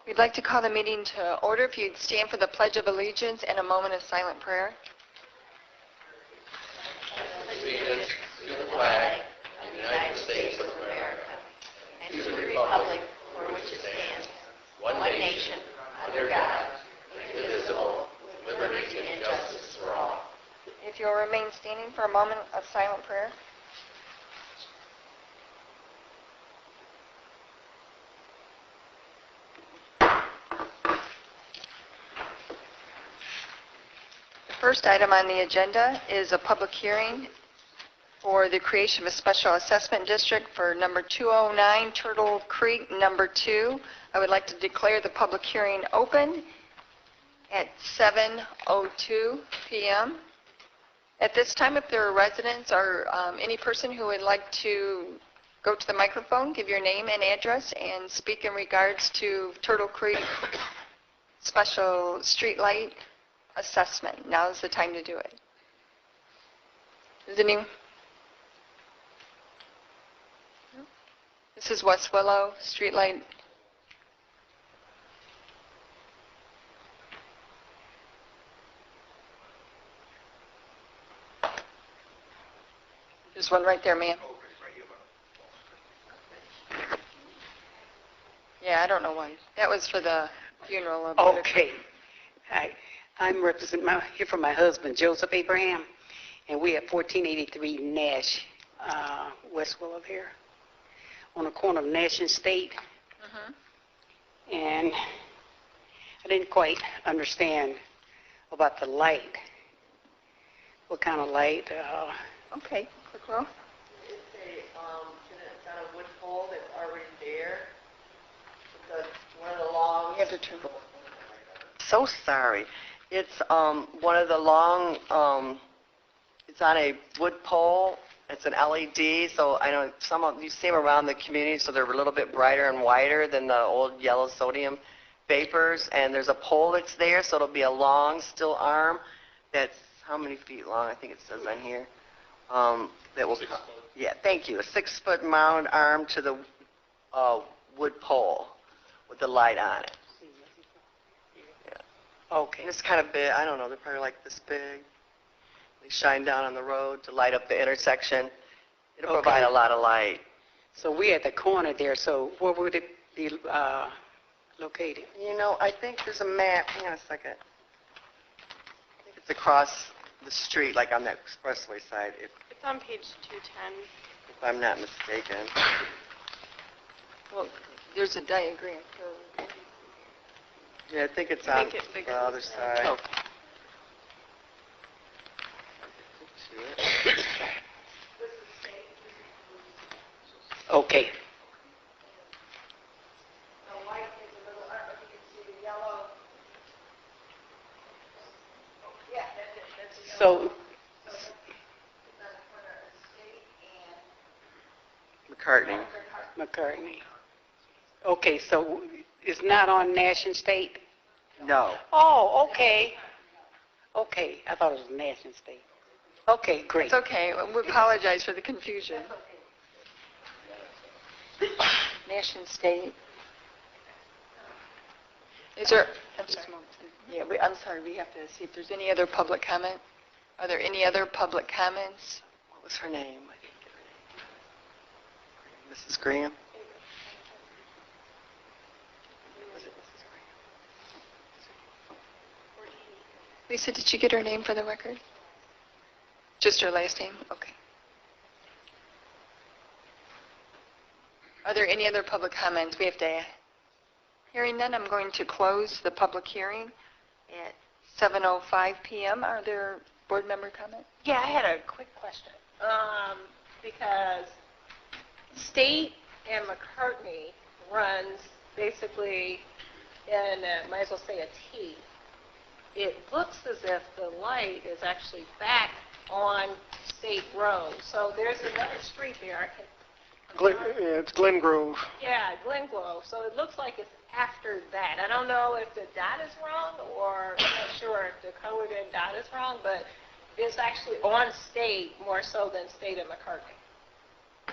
We'd like to call the meeting to order. If you'd stand for the Pledge of Allegiance and a moment of silent prayer. Allegiance to the flag of the United States of America and to the republic for which it stands, one nation, under God, indivisible, with liberty and justice for all. If you'll remain standing for a moment of silent prayer. The first item on the agenda is a public hearing for the creation of a special assessment district for number 209 Turtle Creek number 2. I would like to declare the public hearing open at 7:02 p.m. At this time, if there are residents or any person who would like to go to the microphone, give your name and address, and speak in regards to Turtle Creek special street light assessment. Now is the time to do it. Is anyone? This is West Willow streetlight. There's one right there, ma'am. Yeah, I don't know why. That was for the funeral of... Okay. Hi. I'm here for my husband, Joseph Abraham, and we at 1483 Nash, West Willow here, on the corner of Nash and State. And I didn't quite understand about the light. What kind of light? Okay, quick roll. It's on a wood pole that's already there. It's one of the long... You have to turn. So sorry. It's one of the long, it's on a wood pole. It's an LED, so I know some of you see them around the community, so they're a little bit brighter and whiter than the old yellow sodium vapors. And there's a pole that's there, so it'll be a long steel arm that's how many feet long? I think it says on here. That will, yeah, thank you. A 6-foot mound arm to the wood pole with the light on it. Okay. And it's kind of big. I don't know. They're probably like this big. They shine down on the road to light up the intersection. It'll provide a lot of light. So we're at the corner there, so where would it be located? You know, I think there's a map. Hang on a second. I think it's across the street, like on that expressway side, if It's on page 210. I'm not mistaken. Well, there's a diagram. Yeah, I think it's on Make it bigger. the other side. Oh. Okay. The white is a little, I don't know if you can see the yellow. Yeah, that's a yellow. So, McCartney. McCartney. Okay, so it's not on Nash and State? No. Oh, okay. Okay, I thought it was Nash and State. Okay, great. It's okay. We apologize for the confusion. Nation State. Is there... I'm sorry, we have to see if there's any other public comment. Are there any other public comments? What was her name? I didn't get her name. Mrs. Graham? Was it Mrs. Graham? Lisa, did you get her name for the record? Just her last name? Okay. Are there any other public comments? We have to... Hearing none, I'm going to close the public hearing at 7:05 p.m. Are there board member comments? Yeah, I had a quick question. Because State and McCartney runs basically in, might as well say a T. It looks as if the light is actually back on State Road. So there's another street there. It's Glen Grove. Yeah, Glen Grove. So it looks like it's after that. I don't know if the dot is wrong, or I'm not sure if the colored in dot is wrong, but it's actually on State more so than State and McCartney.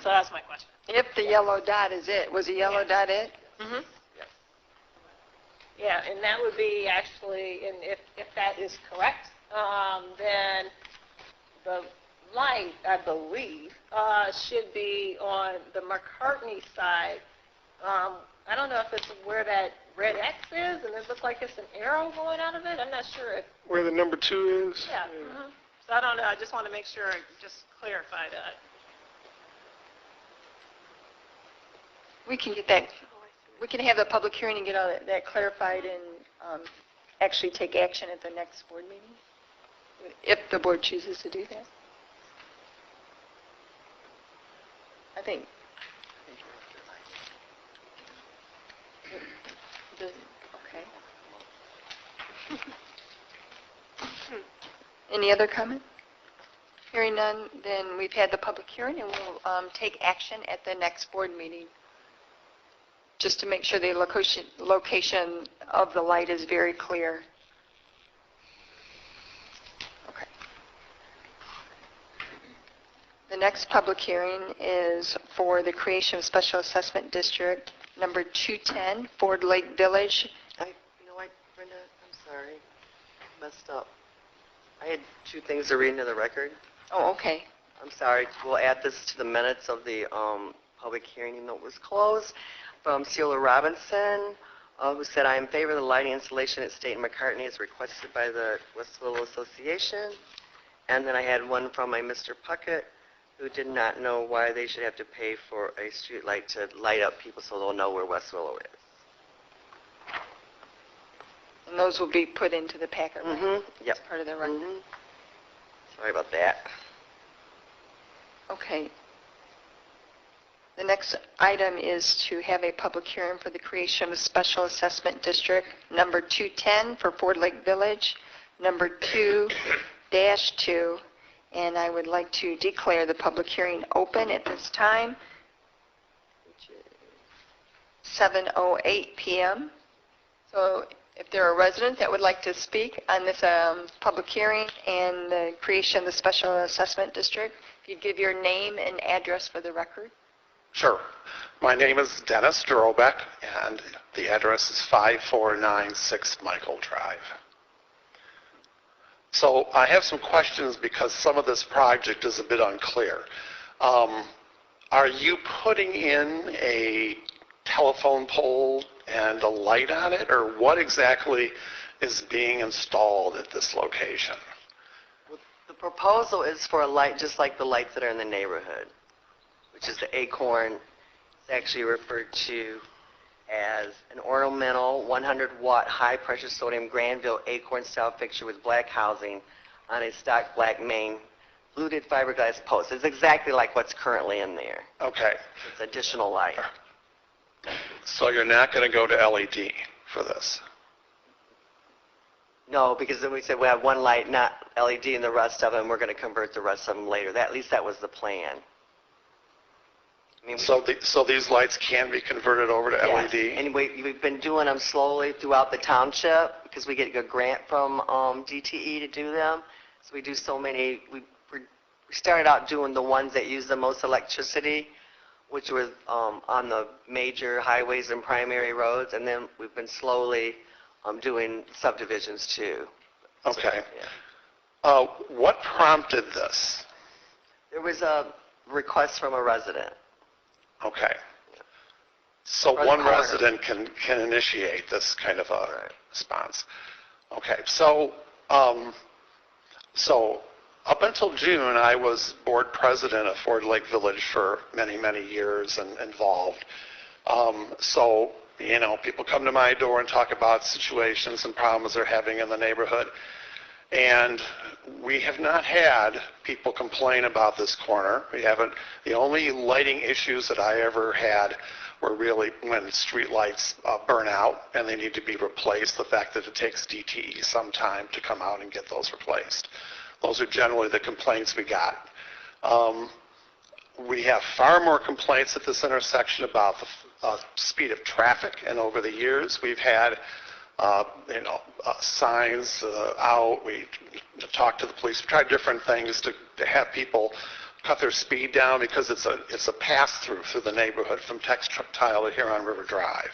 So that's my question. If the yellow dot is it. Was the yellow dot it? Mm-hmm. Yeah, and that would be actually, and if that is correct, then the light, I believe, should be on the McCartney side. I don't know if it's where that red X is, and it looks like it's an arrow going out of it. I'm not sure if, Where the number 2 is? yeah. So I don't know. I just want to make sure I just clarify that. We can get that, we can have the public hearing and get all that clarified and actually take action at the next board meeting, if the board chooses to do that. I think. Okay. Any other comment? Hearing none, then we've had the public hearing, and we'll take action at the next board meeting, just to make sure the location of the light is very clear. Okay. The next public hearing is for the creation of Special Assessment District number 210, Ford Lake Village. You know what, Brenda, I'm sorry. Messed up. I had 2 things to read into the record. Oh, okay. I'm sorry. We'll add this to the minutes of the public hearing, even though it was closed. From Ceola Robinson, who said, I am in favor of the lighting installation at State and McCartney as requested by the West Willow Association. And then I had one from my Mr. Puckett, who did not know why they should have to pay for a street light to light up people so they'll know where West Willow is. And those will be put into the packet, right? Mm-hmm. Yep. As part of the record. Mm-hmm. Sorry about that. Okay. The next item is to have a public hearing for the creation of a Special Assessment District number 210 for Ford Lake Village, number 2-2, and I would like to declare the public hearing open at this time, which is 7:08 p.m. So if there are residents that would like to speak on this public hearing and the creation of the Special Assessment District, if you'd give your name and address for the record. Sure. My name is Dennis Durobeck, and the address is 5496 Michael Drive. So I have some questions because some of this project is a bit unclear. Are you putting in a telephone pole and a light on it, or what exactly is being installed at this location? Well, the proposal is for a light just like the lights that are in the neighborhood, which is the Acorn. It's actually referred to as an ornamental 100-watt high-pressure sodium Granville Acorn-style fixture with black housing on a stock black main fluted fiberglass post. It's exactly like what's currently in there. Okay. It's additional light. So you're not going to go to LED for this? No, because then we said we have one light, not LED, and the rest of them, we're going to convert the rest of them later. At least that was the plan. I mean, So these lights can be converted over to yes. LED? And we've been doing them slowly throughout the township because we get a grant from DTE to do them. So we do so many. We started out doing the ones that use the most electricity, which was on the major highways and primary roads, and then we've been slowly doing subdivisions too. Okay. Yeah. What prompted this? There was a request from a resident. Okay. So Or the one coroner. resident can initiate this kind of a Right. response. Okay. So up until June, I was board president of Ford Lake Village for many, many years and involved. So, you know, people come to my door and talk about situations and problems they're having in the neighborhood. And we have not had people complain about this corner. We haven't. The only lighting issues that I ever had were really when street lights burn out and they need to be replaced, the fact that it takes DTE some time to come out and get those replaced. Those are generally the complaints we got. We have far more complaints at this intersection about the speed of traffic, and over the years we've had signs out. We talked to the police. We tried different things to have people cut their speed down because it's a pass-through the neighborhood from Textile to here on River Drive.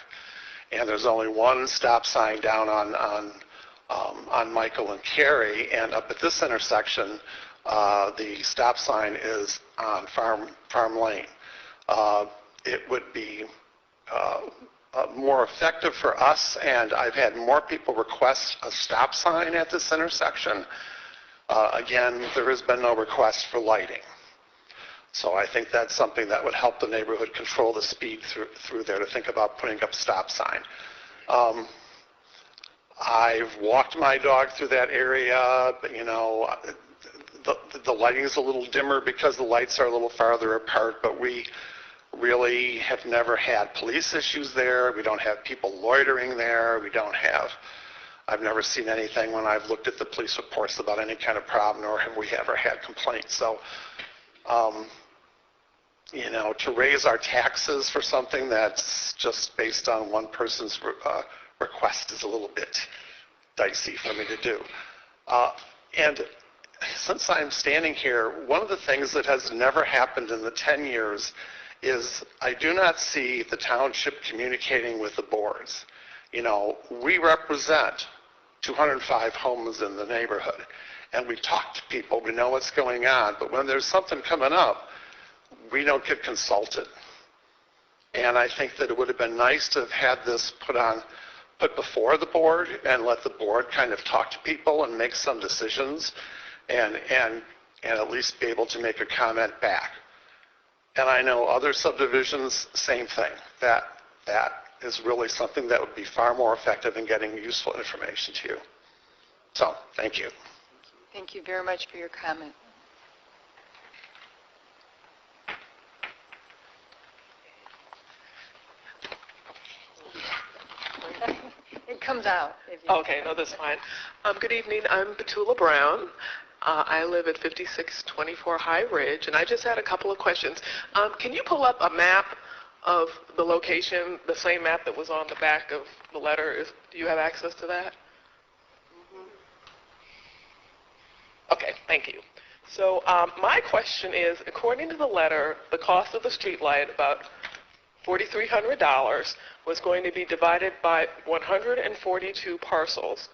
and there's only one stop sign down on Michael and Carey, and up at this intersection, the stop sign is on Farm Lane. It would be more effective for us, and I've had more people request a stop sign at this intersection. Again, there has been no request for lighting. So I think that's something that would help the neighborhood control the speed through there, to think about putting up a stop sign. I've walked my dog through that area, but, you know, the lighting is a little dimmer because the lights are a little farther apart, but we really have never had police issues there. We don't have people loitering there. I've never seen anything when I've looked at the police reports about any kind of problem, nor have we ever had complaints. So, you know, to raise our taxes for something that's just based on one person's request is a little bit dicey for me to do. And since I'm standing here, one of the things that has never happened in the 10 years is I do not see the township communicating with the boards. You know, we represent 205 homes in the neighborhood, and we talk to people, we know what's going on, but when there's something coming up, we don't get consulted. And I think that it would have been nice to have had this put before the board and let the board kind of talk to people and make some decisions and at least be able to make a comment back. And I know other subdivisions, same thing. That is really something that would be far more effective in getting useful information to you. So, thank you. Thank you very much for your comment. It comes out. If you Okay, no, that's fine. Good evening. I'm Betula Brown. I live at 5624 High Ridge, and I just had a couple of questions. Can you pull up a map of the location, the same map that was on the back of the letter? Do you have access to that? Okay, thank you. So my question is, according to the letter, the cost of the street light, about $4,300, was going to be divided by 142 parcels.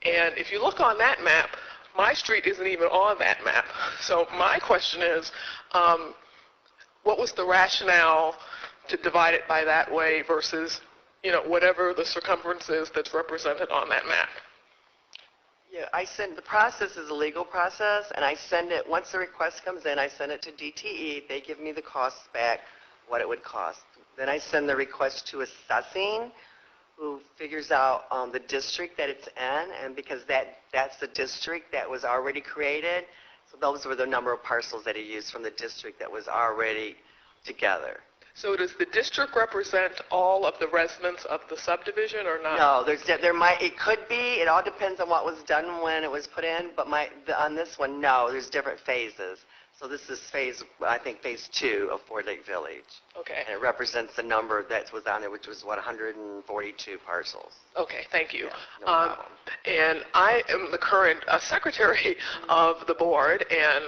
And if you look on that map, my street isn't even on that map. So my question is, what was the rationale to divide it by that way versus, you know, whatever the circumference is that's represented on that map? Yeah, the process is a legal process, and I send it, once the request comes in, I send it to DTE. They give me the costs back, what it would cost. Then I send the request to assessing, who figures out the district that it's in, and because that's the district that was already created, so those were the number of parcels that he used from the district that was already together. So does the district represent all of the residents of the subdivision or not? No, it could be, it all depends on what was done when it was put in, but on this one, no, there's different phases. So this is I think phase 2 of Ford Lake Village. Okay. And it represents the number that was on there, which was, 142 parcels. Okay, thank you. No problem. And I am the current secretary of the board, and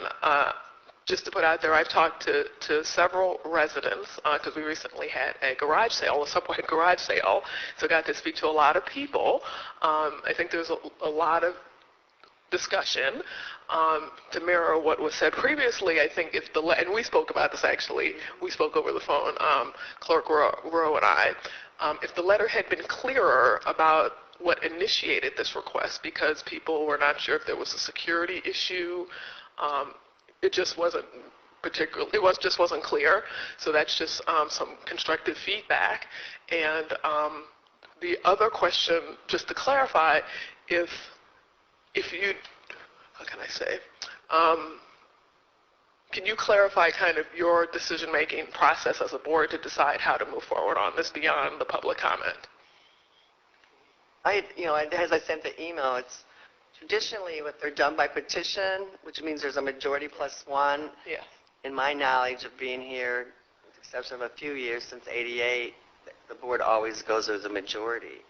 just to put out there, I've talked to several residents because we recently had a garage sale, a subway garage sale, so got to speak to a lot of people. I think there's a lot of discussion to mirror what was said previously. I think and we spoke about this actually, we spoke over the phone, Clerk Rowe and I, if the letter had been clearer about what initiated this request, because people were not sure if there was a security issue, it just wasn't clear. So that's just some constructive feedback. And the other question, just to clarify, if you, how can I say, can you clarify kind of your decision-making process as a board to decide how to move forward on this beyond the public comment? As I sent the email, it's traditionally what they're done by petition, which means there's a majority plus one. Yeah. In my knowledge of being here, with the exception of a few years since '88, the board always goes as a majority.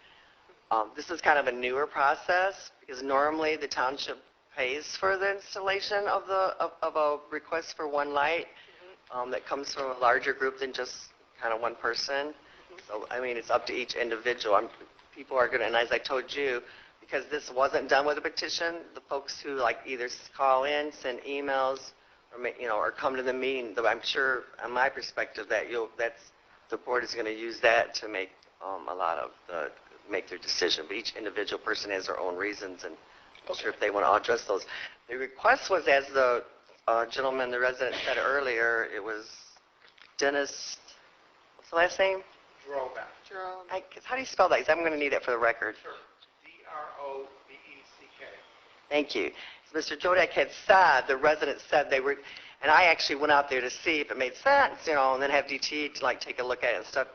This is kind of a newer process because normally the township pays for the installation of a request for one light that comes from a larger group than just kind of one person. So, I mean, it's up to each individual. People are going to, and as I told you, because this wasn't done with a petition, the folks who like either call in, send emails, or or come to the meeting, I'm sure, on my perspective, the board is going to use that to make make their decision. But each individual person has their own reasons, and I'm sure if they want to address those. The request was, as the gentleman, the resident said earlier, it was Dennis, what's the last name? Jerome. How do you spell that? 'Cause I'm going to need it for the record. Sure. Drobeck. Thank you. So Mr. Jodek had said, the residents said they were, and I actually went out there to see if it made sense, and then have DT to like take a look at it and stuff.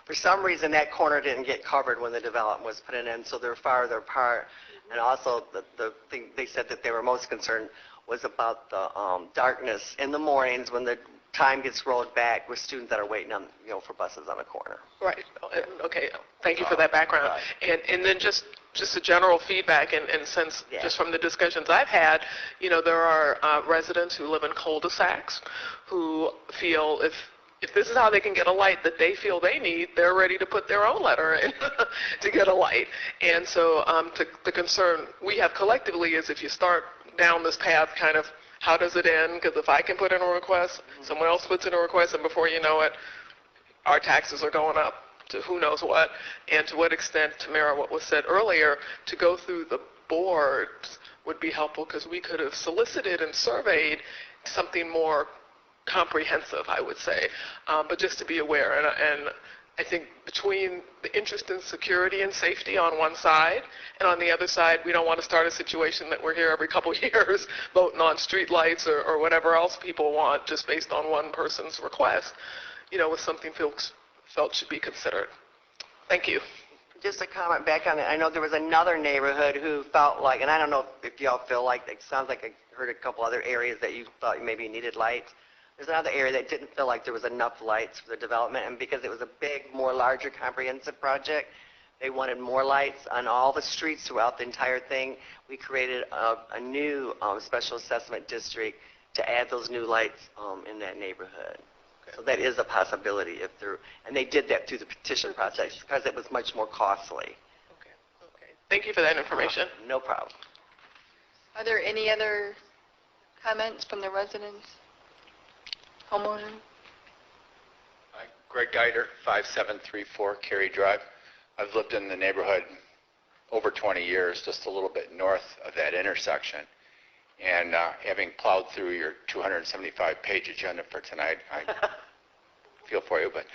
For some reason, that corner didn't get covered when the development was put in, so they're farther apart. And also, the thing they said that they were most concerned was about the darkness in the mornings when the time gets rolled back with students that are waiting on, for buses on the corner. Right. Okay. Thank you for that background. And then just a general feedback, and since just from the discussions I've had, there are residents who live in cul-de-sacs who feel if this is how they can get a light that they feel they need, they're ready to put their own letter in to get a light. And so the concern we have collectively is if you start down this path, kind of, how does it end? Because if I can put in a request, someone else puts in a request, and before you know it, our taxes are going up to who knows what. And to what extent, Tamara, what was said earlier, to go through the boards would be helpful, because we could have solicited and surveyed something more comprehensive, I would say, but just to be aware. And I think between the interest in security and safety on one side, and on the other side, we don't want to start a situation that we're here every couple years voting on street lights or whatever else people want just based on one person's request, was something folks felt should be considered. Thank you. Just a comment back on it. I know there was another neighborhood who felt like, and I don't know if y'all feel like, it sounds like I heard a couple other areas that you thought maybe needed lights. There's another area that didn't feel like there was enough lights for the development, and because it was a big, more larger, comprehensive project, they wanted more lights on all the streets throughout the entire thing. We created a new special assessment district to add those new lights in that neighborhood. So that is a possibility and they did that through the petition process because it was much more costly. Okay. Thank you for that information. No problem. Are there any other comments from the residents? Homeowner? Greg Geider, 5734 Cary Drive. I've lived in the neighborhood over 20 years, just a little bit north of that intersection. And having plowed through your 275-page agenda for tonight, I feel for you, but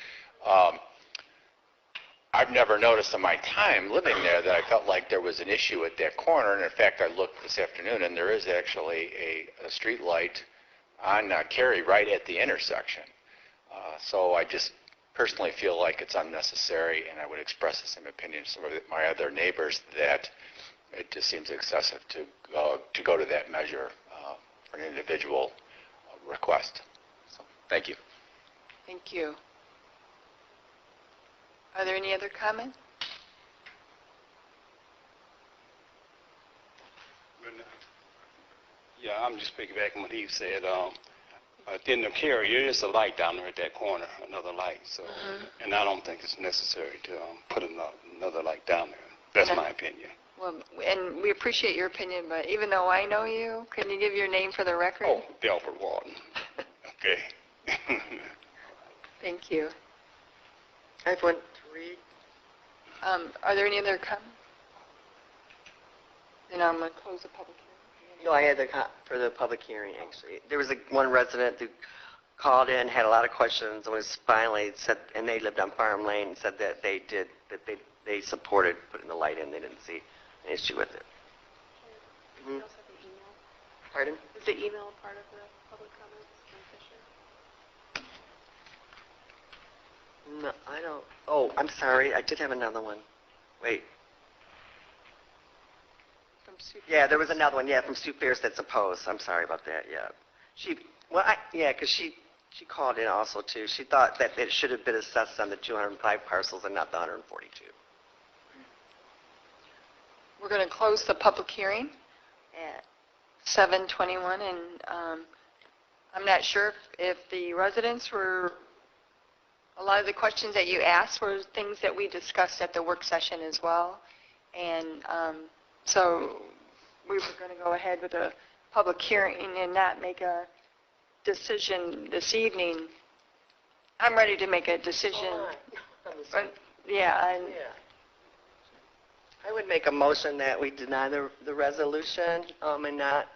I've never noticed in my time living there that I felt like there was an issue at that corner. And in fact, I looked this afternoon, and there is actually a street light on Cary right at the intersection. So I just personally feel like it's unnecessary, and I would express the same opinion to some of my other neighbors that it just seems excessive to go to that measure for an individual request. So, thank you. Thank you. Are there any other comments? Yeah, I'm just piggybacking what he said. At the end of Cary, there is a light down there at that corner, another light. So, and I don't think it's necessary to put another light down there. That's my opinion. Well, and we appreciate your opinion, but even though I know you, can you give your name for the record? Oh, Delbert Walton. Okay. Thank you. I have one to read. Are there any other comments? Then I'm going to close the public hearing. No, I had for the public hearing, actually. There was one resident who called in, had a lot of questions, and was finally said, and they lived on Farm Lane, said that they supported putting the light in. They didn't see an issue with it. We also have the email. Pardon? Is the email a part of the public comments from Fisher? No, I don't. Oh, I'm sorry. I did have another one. Wait. From Sue. Yeah, there was another one. Yeah, from Sue Pierce that's opposed. I'm sorry about that. Yeah. Because she called in also too. She thought that it should have been assessed on the 205 parcels and not the 142. We're going to close the public hearing at 7:21, and I'm not sure if the residents were A lot of the questions that you asked were things that we discussed at the work session as well. And so we were going to go ahead with a public hearing and not make a decision this evening. I'm ready to make a decision. But, yeah, and I would make a motion that we deny the resolution and not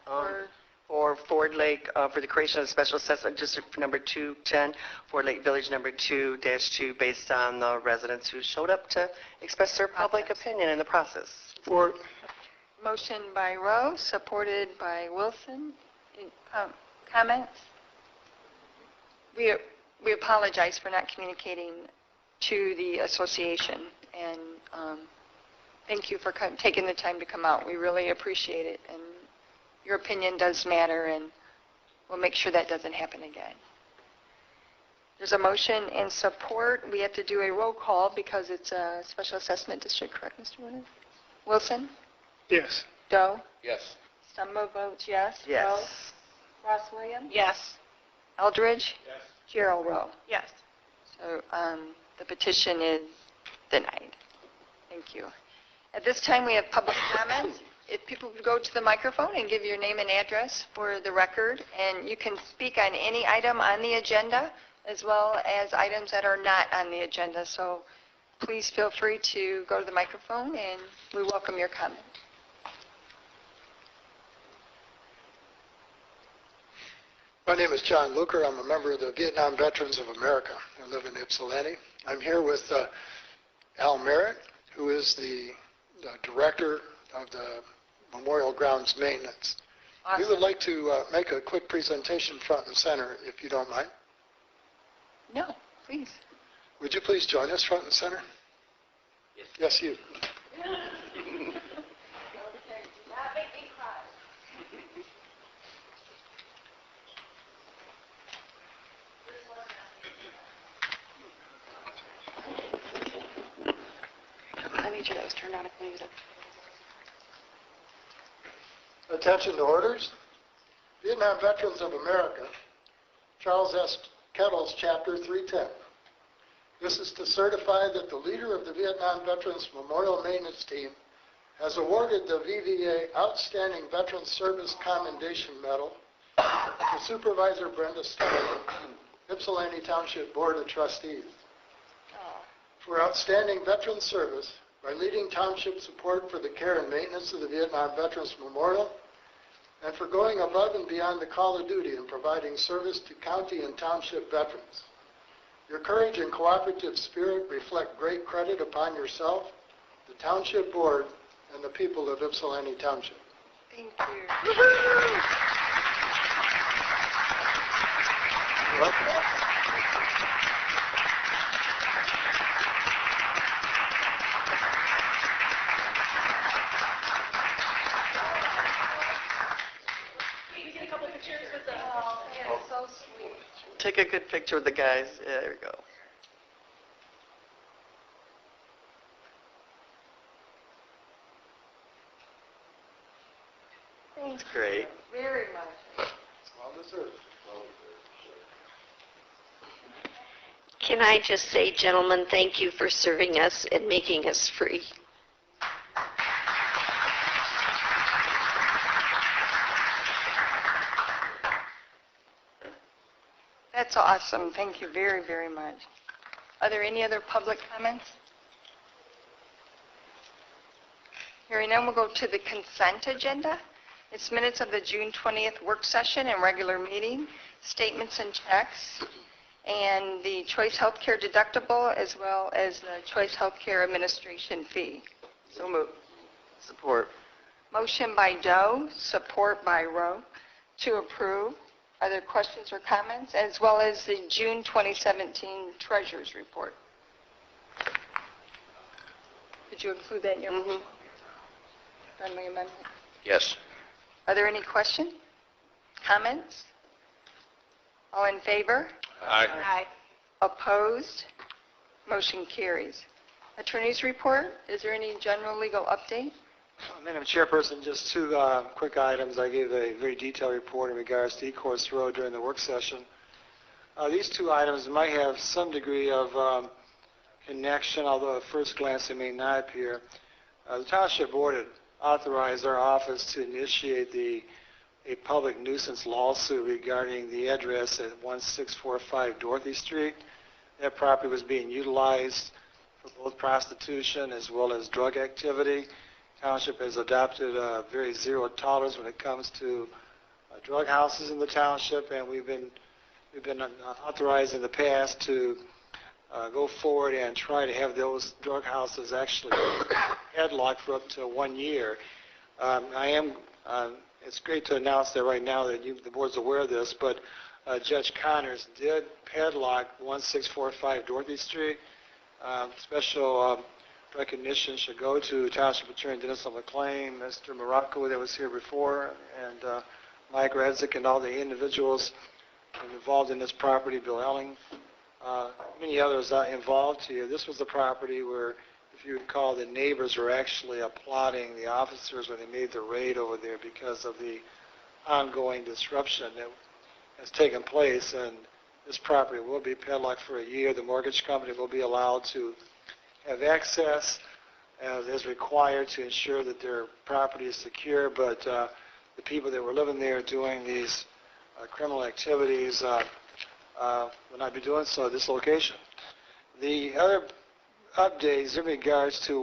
for Ford Lake, for the creation of Special Assessment District number 210, Ford Lake Village number 2-2, based on the residents who showed up to express their public opinion in the process. For, motion by Rowe, supported by Wilson. Comments? We apologize for not communicating to the association, and thank you for taking the time to come out. We really appreciate it, and your opinion does matter, and we'll make sure that doesn't happen again. There's a motion and support. We have to do a roll call because it's a special assessment district, correct, Mr. Wilson? Wilson? yes. Doe? Yes. Stumbo votes yes. Yes. Rowe? Ross Williams? Yes. Eldridge? Yes. Gerald Rowe. Yes. So the petition is denied. Thank you. At this time, we have public comments. If people would go to the microphone and give your name and address for the record, and you can speak on any item on the agenda as well as items that are not on the agenda. So please feel free to go to the microphone, and we welcome your comment. My name is John Luker. I'm a member of the Vietnam Veterans of America. I live in Ypsilanti. I'm here with Al Merritt, who is the director of the Memorial Grounds Maintenance. Awesome. We would like to make a quick presentation front and center, if you don't mind. No, please. Would you please join us front and center? Yes. Yes, you. I made sure that was turned on. I couldn't use it. Attention to orders. Vietnam Veterans of America, Charles S. Kettles, Chapter 310. This is to certify that the leader of the Vietnam Veterans Memorial Maintenance Team has awarded the VVA Outstanding Veteran Service Commendation Medal to Supervisor Brenda Stein, Ypsilanti Township Board of Trustees, for outstanding veteran service by leading township support for the care and maintenance of the Vietnam Veterans Memorial, and for going above and beyond the call of duty in providing service to county and township veterans. Your courage and cooperative spirit reflect great credit upon yourself, the township board, and the people of Ypsilanti Township. Thank you. You're welcome. So sweet. Take a good picture with the guys. Yeah, there we go. Thanks Great. very much. Well deserved. Can I just say, gentlemen, thank you for serving us and making us free. That's awesome. Thank you very, very much. Are there any other public comments? Hearing none, we'll go to the consent agenda. It's minutes of the June 20th work session and regular meeting, statements and checks, and the Choice Healthcare deductible, as well as the Choice Healthcare administration fee. So moved. Support. Motion by Doe, support by Rowe, to approve. Are there questions or comments, as well as the June 2017 Treasurer's Report? Did you include that in your motion? Friendly amendment? Yes. Are there any questions, comments? All in favor? Aye. Opposed? Motion carries. Attorney's report, is there any general legal update? Madam Chairperson, just two quick items. I gave a very detailed report in regards to Ecorse Road during the work session. These two items might have some degree of connection, although at first glance they may not appear. The Township Board had authorized our office to initiate a public nuisance lawsuit regarding the address at 1645 Dorothy Street. That property was being utilized for both prostitution as well as drug activity. Township has adopted a very zero tolerance when it comes to drug houses in the township, and we've been authorized in the past to go forward and try to have those drug houses actually headlocked for up to 1 year. It's great to announce that right now that the board's aware of this, but Judge Connors did padlock 1645 Dorothy Street. Special recognition should go to Township Attorney Dennis McClain, Mr. Morocco that was here before, and Mike Radzik and all the individuals involved in this property, Bill Elling, many others involved here. This was the property where, if you recall, the neighbors were actually applauding the officers when they made the raid over there because of the ongoing disruption that has taken place, and this property will be padlocked for a year. The mortgage company will be allowed to have access as required to ensure that their property is secure, but the people that were living there doing these criminal activities will not be doing so at this location. The other updates in regards to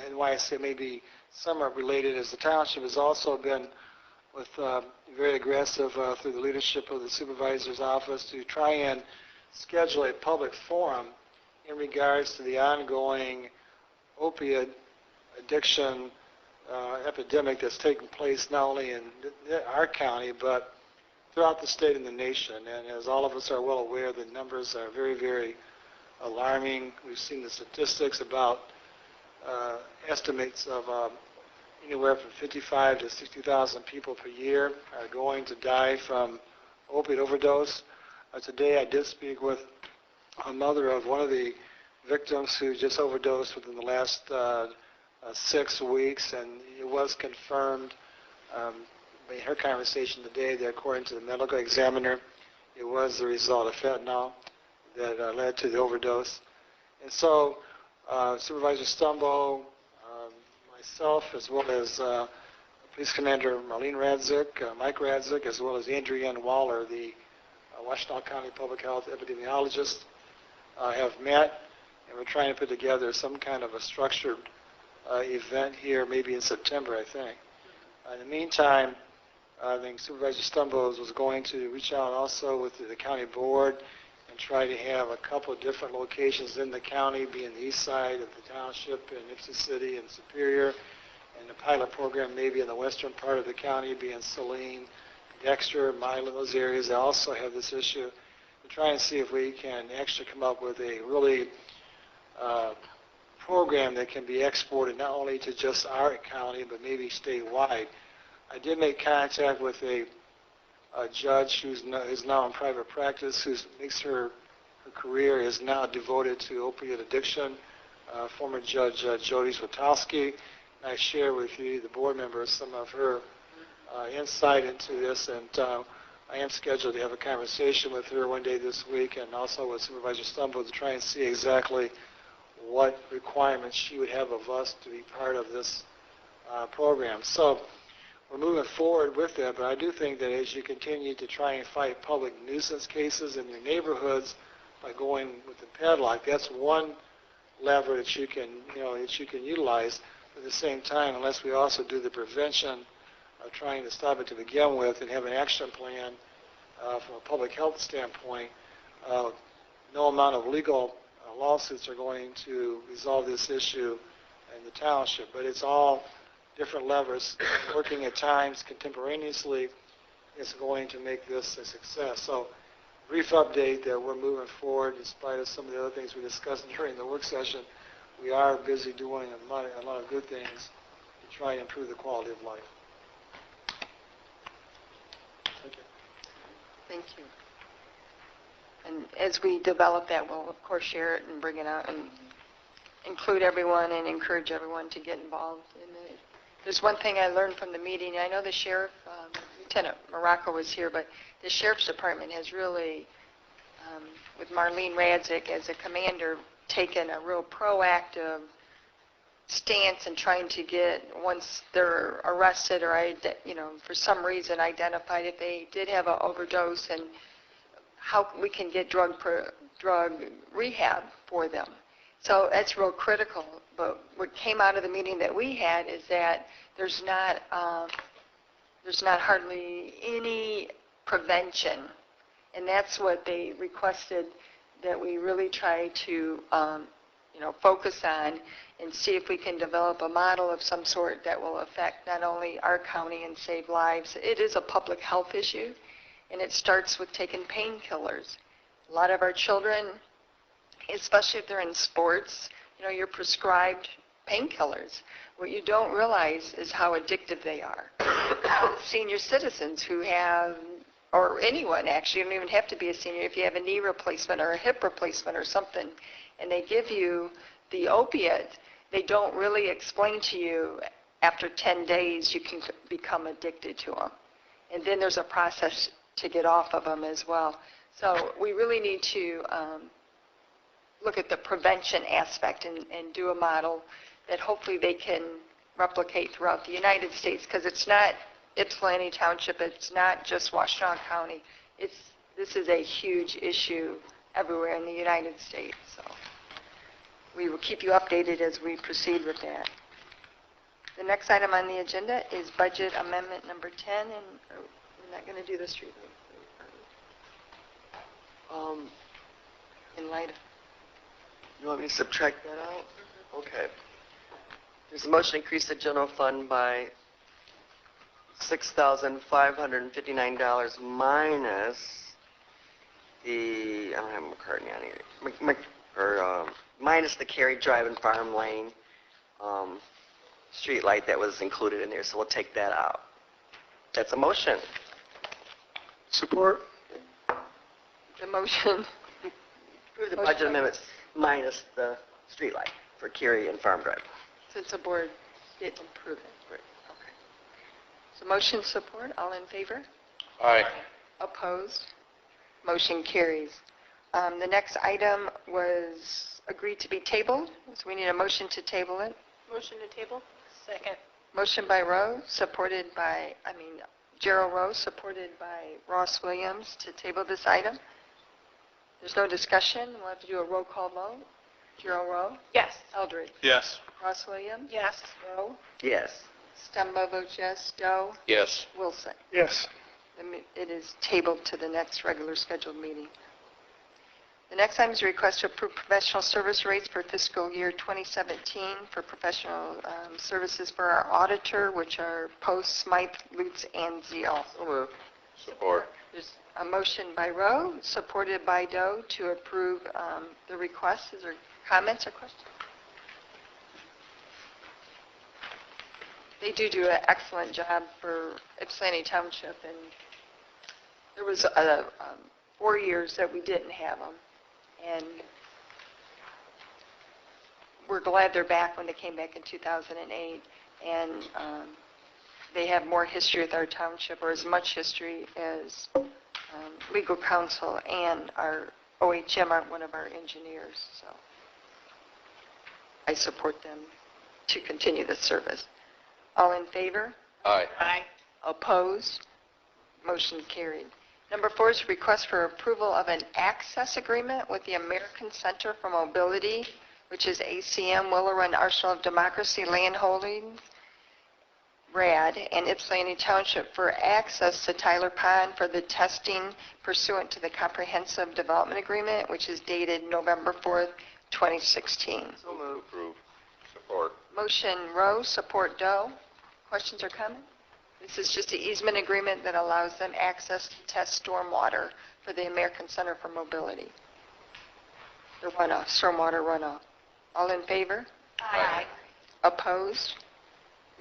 and why I say maybe somewhat related is the township has also been very aggressive through the leadership of the supervisor's office to try and schedule a public forum in regards to the ongoing opiate addiction epidemic that's taking place not only in our county but throughout the state and the nation. And as all of us are well aware, the numbers are very, very alarming. We've seen the statistics about estimates of anywhere from 55 to 60,000 people per year are going to die from opiate overdose. Today I did speak with a mother of one of the victims who just overdosed within the last 6 weeks, and it was confirmed in her conversation today that according to the medical examiner, it was the result of fentanyl that led to the overdose. And so Supervisor Stumbo, myself, as well as Police Commander Marlene Radzik, Mike Radzik, as well as Andrienne Waller, the Washtenaw County Public Health epidemiologist, have met, and we're trying to put together some kind of a structured event here, maybe in September, I think. In the meantime, I think Supervisor Stumbo was going to reach out also with the county board and try to have a couple of different locations in the county, being the east side of the township in Ypsilanti City and Superior, and the pilot program maybe in the western part of the county, being Saline, Dexter, Milan, those areas that also have this issue, to try and see if we can actually come up with a really program that can be exported not only to just our county, but maybe statewide. I did make contact with a judge who is now in private practice, who makes her career is now devoted to opiate addiction, former Judge Jody Swatowski. And I share with you, the board members, some of her insight into this, and I am scheduled to have a conversation with her one day this week, and also with Supervisor Stumbo to try and see exactly what requirements she would have of us to be part of this program. So we're moving forward with that, but I do think that as you continue to try and fight public nuisance cases in your neighborhoods by going with the padlock, that's one lever that you can utilize. At the same time, unless we also do the prevention of trying to stop it to begin with and have an action plan from a public health standpoint, no amount of legal lawsuits are going to resolve this issue in the township. But it's all different levers working at times contemporaneously is going to make this a success. So brief update that we're moving forward in spite of some of the other things we discussed during the work session. We are busy doing a lot of good things to try and improve the quality of life. Thank you. Thank you. And as we develop that, we'll of course share it and bring it out and include everyone and encourage everyone to get involved in it. There's one thing I learned from the meeting. I know the sheriff, Lieutenant Morocco was here, but the sheriff's department has really with Marlene Radzik as a commander, taken a real proactive stance in trying to get, once they're arrested or, for some reason identified if they did have an overdose, and how we can get drug rehab for them. So that's real critical. But what came out of the meeting that we had is that there's not hardly any prevention, and that's what they requested, that we really try to focus on and see if we can develop a model of some sort that will affect not only our county and save lives. It is a public health issue, and it starts with taking painkillers. A lot of our children, especially if they're in sports, you're prescribed painkillers. What you don't realize is how addictive they are. Senior citizens who have, or anyone actually, you don't even have to be a senior, if you have a knee replacement or a hip replacement or something, and they give you the opiate, they don't really explain to you after 10 days you can become addicted to them. And then there's a process to get off of them as well. So we really need to look at the prevention aspect and do a model that hopefully they can replicate throughout the United States, because it's not Ypsilanti Township, it's not just Washtenaw County. This is a huge issue everywhere in the United States. So we will keep you updated as we proceed with that. The next item on the agenda is budget amendment number 10, and we're not going to do the street in light of. You want me to subtract that out? Okay. There's a motion to increase the general fund by $6,559 minus the, I don't have McCartney on here, minus the Cary Drive and Farm Lane street light that was included in there, so we'll take that out. That's a motion. Support. The motion. Approve the budget amendments minus the street light for Cary and Farm Drive. Since the board didn't approve it. Right. Okay. So motion support, all in favor? Aye. Opposed? Motion carries. The next item was agreed to be tabled, so we need a motion to table it. Motion to table? Second. Motion by Rowe, Gerald Rowe, supported by Ross Williams to table this item. There's no discussion. We'll have to do a roll call vote. Gerald Rowe? Yes. Eldred? Yes. Ross Williams? Yes. Rowe? Yes. Stumbo votes yes. Doe? Yes. Wilson? Yes. It is tabled to the next regular scheduled meeting. The next item is a request to approve professional service rates for fiscal year 2017 for professional services for our auditor, which are Post, Smythe, Lutz, and Zeal. So moved. Support. There's a motion by Rowe, supported by Doe, to approve the request. Is there comments or questions? They do an excellent job for Ypsilanti Township, and there was 4 years that we didn't have them, and we're glad they're back when they came back in 2008, and they have more history with our township, or as much history as legal counsel and our OHM, one of our engineers. So I support them to continue the service. All in favor? Aye. Aye. Opposed? Motion carried. Number 4 is a request for approval of an access agreement with the American Center for Mobility, which is ACM, Willow Run Arsenal of Democracy Land Holdings, RAD, and Ypsilanti Township for access to Tyler Pond for the testing pursuant to the Comprehensive Development Agreement, which is dated November 4th, 2016. So moved. Approve. Support. Motion Rowe, support Doe. Questions or comments? This is just an easement agreement that allows them access to test stormwater for the American Center for Mobility. The runoff, stormwater runoff. All in favor? Aye. Opposed?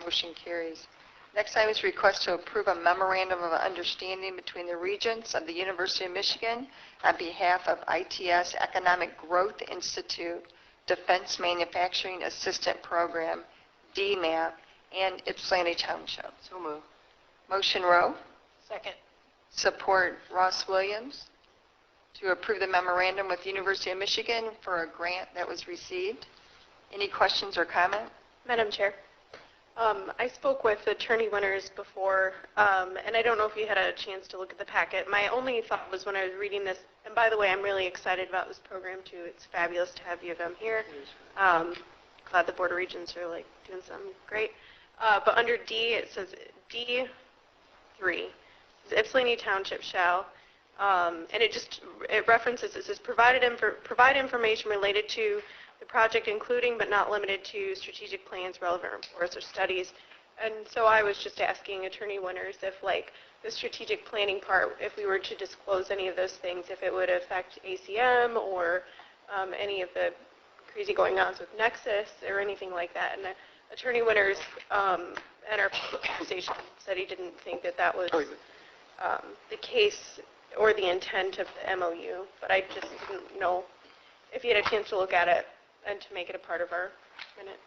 Motion carries. Next item is request to approve a memorandum of understanding between the regents of the University of Michigan on behalf of ITS Economic Growth Institute Defense Manufacturing Assistant Program, DMAP, and Ypsilanti Township. So moved. Motion Rowe. Second. Support Ross Williams. to approve the memorandum with the University of Michigan for a grant that was received. Any questions or comment? Madam Chair, I spoke with Attorney Winters before, and I don't know if you had a chance to look at the packet. My only thought was when I was reading this, and by the way, I'm really excited about this program too. It's fabulous to have U of M here. Glad the Board of Regents are like doing something great. But under D, it says D3, Ypsilanti Township shall, and it references, it says provide information related to the project, including but not limited to strategic plans, relevant reports, or studies. And so I was just asking Attorney Winters if, like, the strategic planning part, if we were to disclose any of those things, if it would affect ACM or any of the crazy going-ons with Nexus or anything like that. And Attorney Winters, in our conversation, said he didn't think that that was the case or the intent of the MOU, but I just didn't know if you had a chance to look at it and to make it a part of our minutes.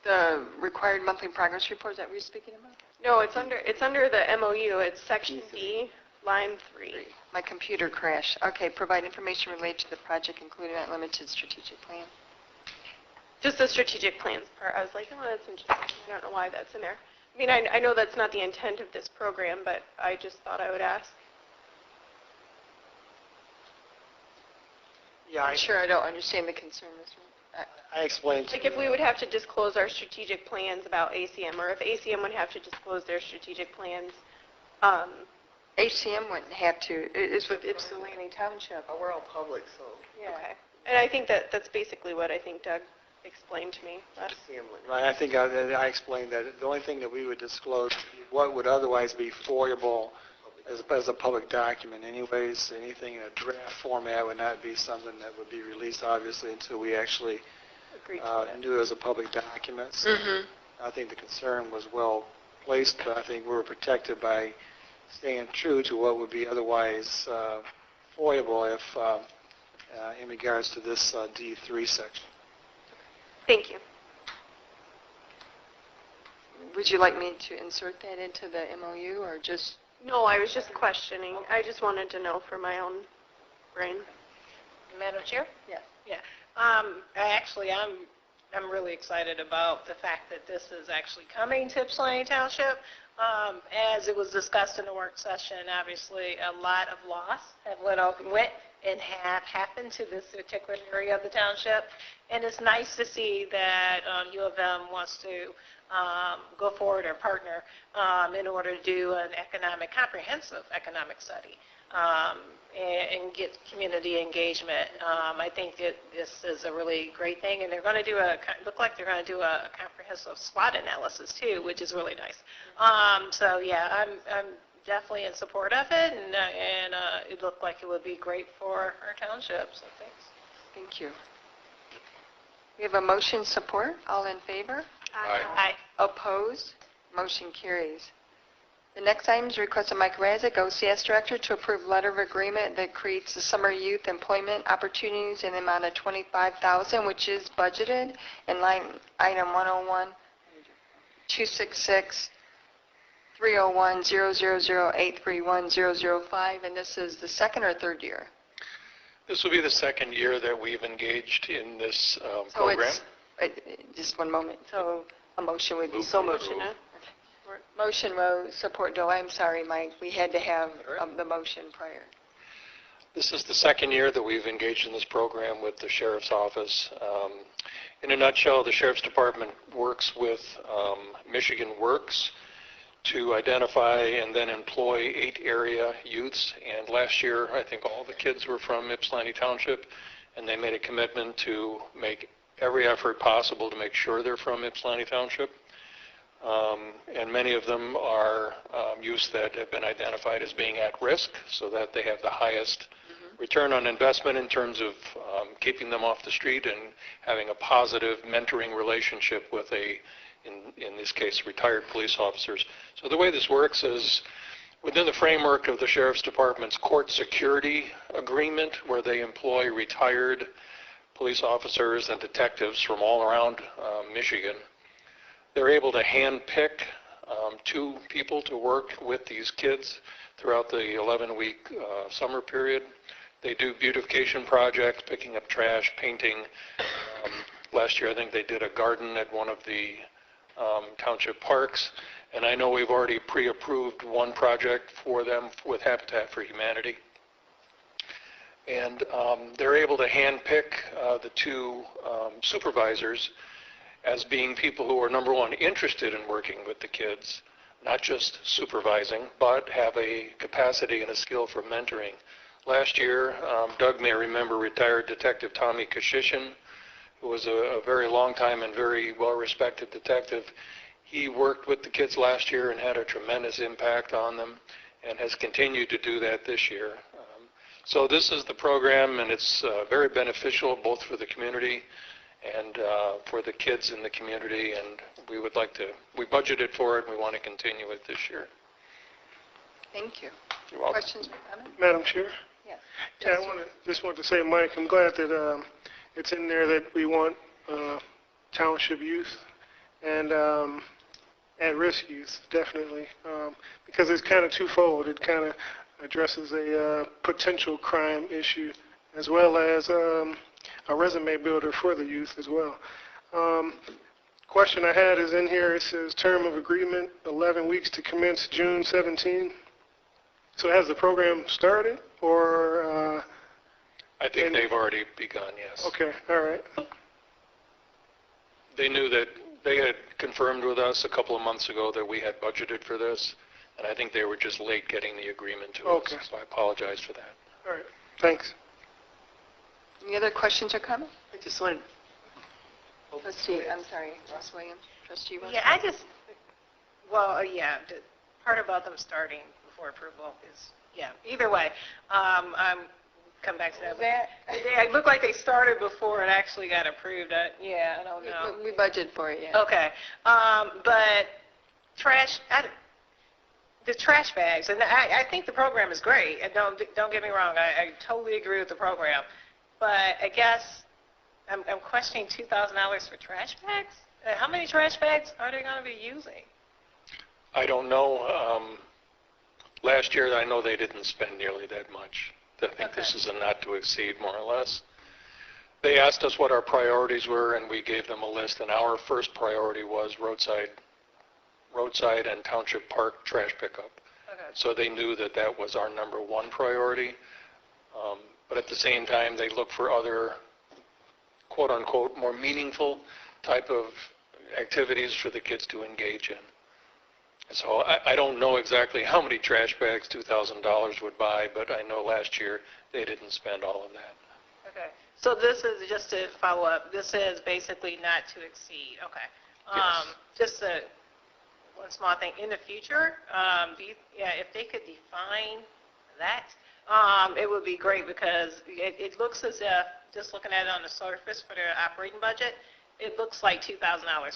The required monthly progress report, is that what you're speaking about? No, it's under the MOU. It's section D, line 3. My computer crashed. Okay, provide information related to the project, including not limited strategic plan. Just the strategic plans part. I was like, oh, that's interesting. I don't know why that's in there. I mean, I know that's not the intent of this program, but I just thought I would ask. Yeah, I'm sure I don't understand the concern, Mr. I explained to Like if we would have to disclose our strategic plans about ACM, or if ACM would have to disclose their strategic plans. HCM wouldn't have to. It's with Ypsilanti Township. We're all public, so Yeah. Okay. And I think that's basically what I think Doug explained to me. Right, I think I explained that the only thing that we would disclose, what would otherwise be foyable as a public document anyways, anything in a draft format would not be something that would be released, obviously, until we actually knew it was a public document. So I think the concern was well placed, but I think we were protected by staying true to what would be otherwise foyable if, in regards to this D3 section. Thank you. Would you like me to insert that into the MOU or just? No, I was just questioning. I just wanted to know for my own brain. Madam Chair? Yes. Yeah. Actually, I'm really excited about the fact that this is actually coming to Ypsilanti Township. As it was discussed in the work session, obviously a lot of loss went and have happened to this particular area of the township. And it's nice to see that U of M wants to go forward or partner in order to do an comprehensive economic study and get community engagement. I think that this is a really great thing, and they're going to look like they're going to do a comprehensive SWOT analysis too, which is really nice. So yeah, I'm definitely in support of it, and it looked like it would be great for our township. So thanks. Thank you. We have a motion support. All in favor? Aye. Opposed? Motion carries. The next item is request of Mike Razik, OCS Director, to approve letter of agreement that creates the summer youth employment opportunities in the amount of $25,000, which is budgeted in line item 101 266 301 000 005, and this is the second or third year. This will be the second year that we've engaged in this So program. just one moment. So a motion would be Move so to moved. approve. Motion, Rose, support Doe. I'm sorry, Mike. We had to have the motion prior. This is the second year that we've engaged in this program with the Sheriff's Office. In a nutshell, the Sheriff's Department works with Michigan Works to identify and then employ 8 area youths. And last year, I think all the kids were from Ypsilanti Township, and they made a commitment to make every effort possible to make sure they're from Ypsilanti Township. And many of them are youths that have been identified as being at risk, so that they have the highest return on investment in terms of keeping them off the street and having a positive mentoring relationship with in this case, retired police officers. So the way this works is within the framework of the Sheriff's Department's court security agreement, where they employ retired police officers and detectives from all around Michigan, they're able to handpick 2 people to work with these kids throughout the 11-week summer period. They do beautification projects, picking up trash, painting. Last year, I think they did a garden at one of the township parks. And I know we've already pre-approved one project for them with Habitat for Humanity. And they're able to handpick the two supervisors as being people who are, number one, interested in working with the kids, not just supervising, but have a capacity and a skill for mentoring. Last year, Doug may remember retired Detective Tommy Kashishin, who was a very long time and very well-respected detective. He worked with the kids last year and had a tremendous impact on them and has continued to do that this year. So this is the program, and it's very beneficial both for the community and for the kids in the community, and we budgeted for it, and we want to continue it this year. Thank you. You're welcome. Questions or comments? Madam Chair? Yes. Yeah, just want to say, Mike, I'm glad that it's in there that we want township youth and at-risk youth, definitely, because it's kind of twofold. It kind of addresses a potential crime issue as well as a resume builder for the youth as well. Question I had is in here, it says term of agreement, 11 weeks to commence June 17. So has the program started, or? I think they've already begun, yes. Okay, all right. They knew that they had confirmed with us a couple of months ago that we had budgeted for this, and I think they were just late getting the agreement to us, so I apologize for that. All right, thanks. Any other questions or comments? I just wanted, Trustee, I'm sorry, Ross Williams. Trustee Ross? Yeah, the part about them starting before approval is, either way. I'm come back to that. It looked like they started before it actually got approved. I don't know. We budgeted for it, yeah. Okay. But the trash bags, and I think the program is great. And don't get me wrong, I totally agree with the program. But I guess I'm questioning $2,000 for trash bags. How many trash bags are they going to be using? I don't know. Last year, I know they didn't spend nearly that much. I think this is a not to exceed, more or less. They asked us what our priorities were, and we gave them a list, and our first priority was roadside and township park trash pickup. Okay. So they knew that that was our number one priority. But at the same time, they look for other, quote-unquote, more meaningful type of activities for the kids to engage in. So I don't know exactly how many trash bags $2,000 would buy, but I know last year they didn't spend all of that. Okay. So this is, just to follow up, this is basically not to exceed. Okay. Yes. Just one small thing. In the future, if they could define that, it would be great, because it looks as if, just looking at it on the surface for their operating budget, it looks like $2,000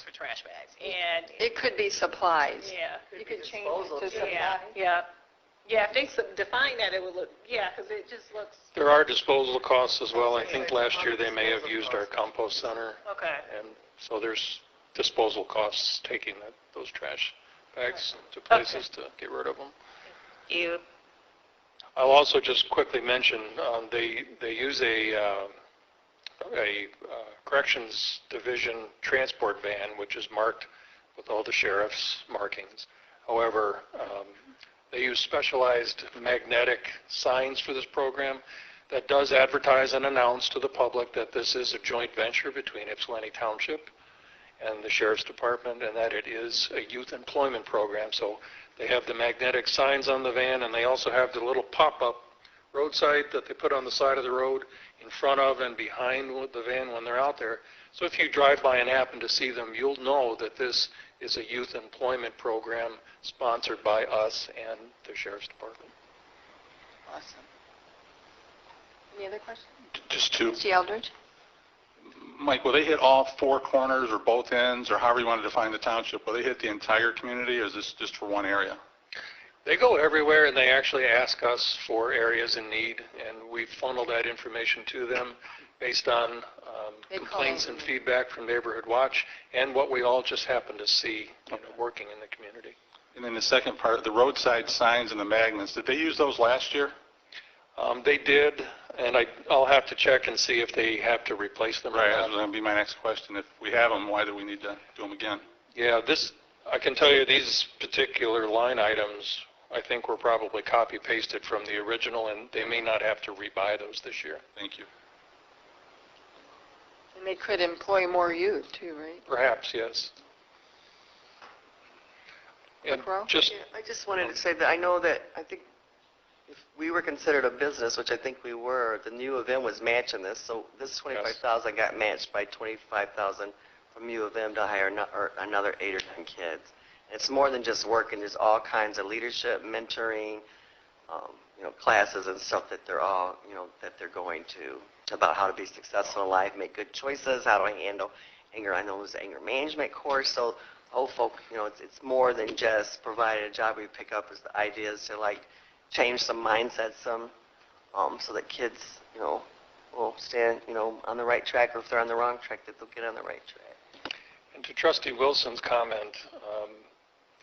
for trash bags. And It could be supplies. yeah. You could change it to supplies. Yeah. Yeah, if they define that, it would look, because it just looks, There are disposal costs as well. I think last year they may have used our compost center, okay. and so there's disposal costs taking those trash bags to places to get rid of them. You. I'll also just quickly mention, they use a corrections division transport van, which is marked with all the sheriff's markings. However, they use specialized magnetic signs for this program that does advertise and announce to the public that this is a joint venture between Ypsilanti Township and the Sheriff's Department, and that it is a youth employment program. So they have the magnetic signs on the van, and they also have the little pop-up roadside that they put on the side of the road in front of and behind the van when they're out there. So if you drive by and happen to see them, you'll know that this is a youth employment program sponsored by us and the Sheriff's Department. Awesome. Any other questions? Just two. Trustee Eldridge? Mike, will they hit all four corners or both ends, or however you want to define the township? Will they hit the entire community, or is this just for one area? They go everywhere, and they actually ask us for areas in need, and we funnel that information to them based on complaints and feedback from Neighborhood Watch and what we all just happen to see working in the community. And then the second part, the roadside signs and the magnets, did they use those last year? They did, and I'll have to check and see if they have to replace them or Right, not. that was going to be my next question. If we have them, why do we need to do them again? Yeah, I can tell you these particular line items, I think were probably copy-pasted from the original, and they may not have to rebuy those this year. Thank you. And they could employ more youth too, right? Perhaps, yes. And Rowe? just, I just wanted to say that I think if we were considered a business, which I think we were, the U of M was matching this. So this 25,000 got matched by 25,000 from U of M to hire another 8 or 10 kids. And it's more than just working. There's all kinds of leadership, mentoring, classes and stuff that they're all, that they're going to about how to be successful in life, make good choices, how to handle anger. I know there's an anger management course. So folk, it's more than just providing a job we pick up as the ideas to change some mindsets, so that kids, will stay, on the right track, or if they're on the wrong track, that they'll get on the right track. and to Trustee Wilson's comment,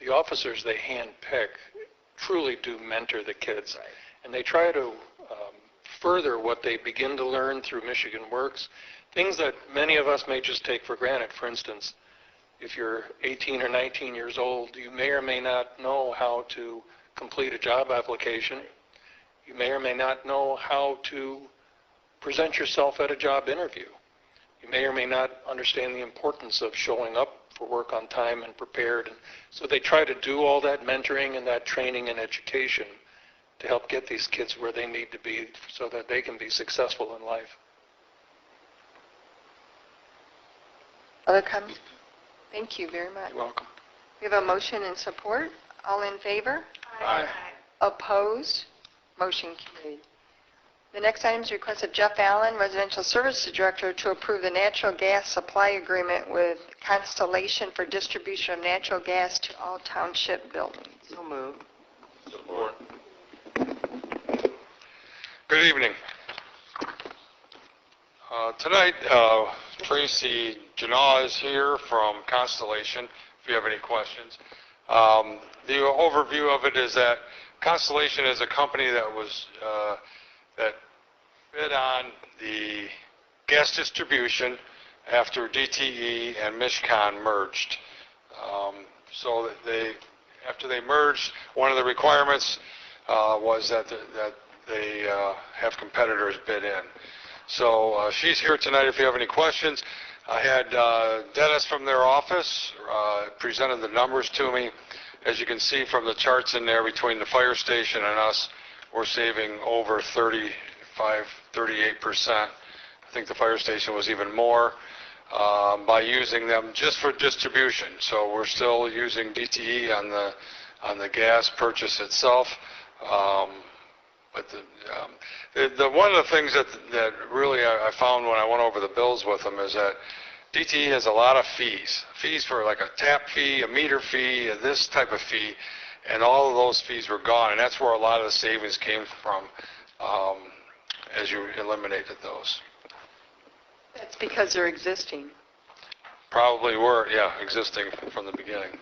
the officers they handpick truly do mentor the kids, Right. and they try to further what they begin to learn through Michigan Works, things that many of us may just take for granted. For instance, if you're 18 or 19 years old, you may or may not know how to complete a job application. You may or may not know how to present yourself at a job interview. You may or may not understand the importance of showing up for work on time and prepared. And so they try to do all that mentoring and that training and education to help get these kids where they need to be so that they can be successful in life. Other comments? Thank you very much. You're welcome. We have a motion and support. All in favor? Aye. Opposed? Motion carried. The next item is request of Jeff Allen, Residential Services Director, to approve the natural gas supply agreement with Constellation for distribution of natural gas to all township buildings. So moved. Support. Good evening. Tonight, Tracy Janaw is here from Constellation, if you have any questions. The overview of it is that Constellation is a company that was that bid on the gas distribution after DTE and Mishcon merged. So that after they merged, one of the requirements was that they have competitors bid in. So she's here tonight if you have any questions. I had Dennis from their office presented the numbers to me. As you can see from the charts in there, between the fire station and us, we're saving over 38%. I think the fire station was even more by using them just for distribution. So we're still using DTE on the gas purchase itself. But one of the things that really I found when I went over the bills with them is that DTE has a lot of fees for like a tap fee, a meter fee, this type of fee, and all of those fees were gone, and that's where a lot of the savings came from as you eliminated those. That's because they're existing. Probably were, yeah, existing from the beginning.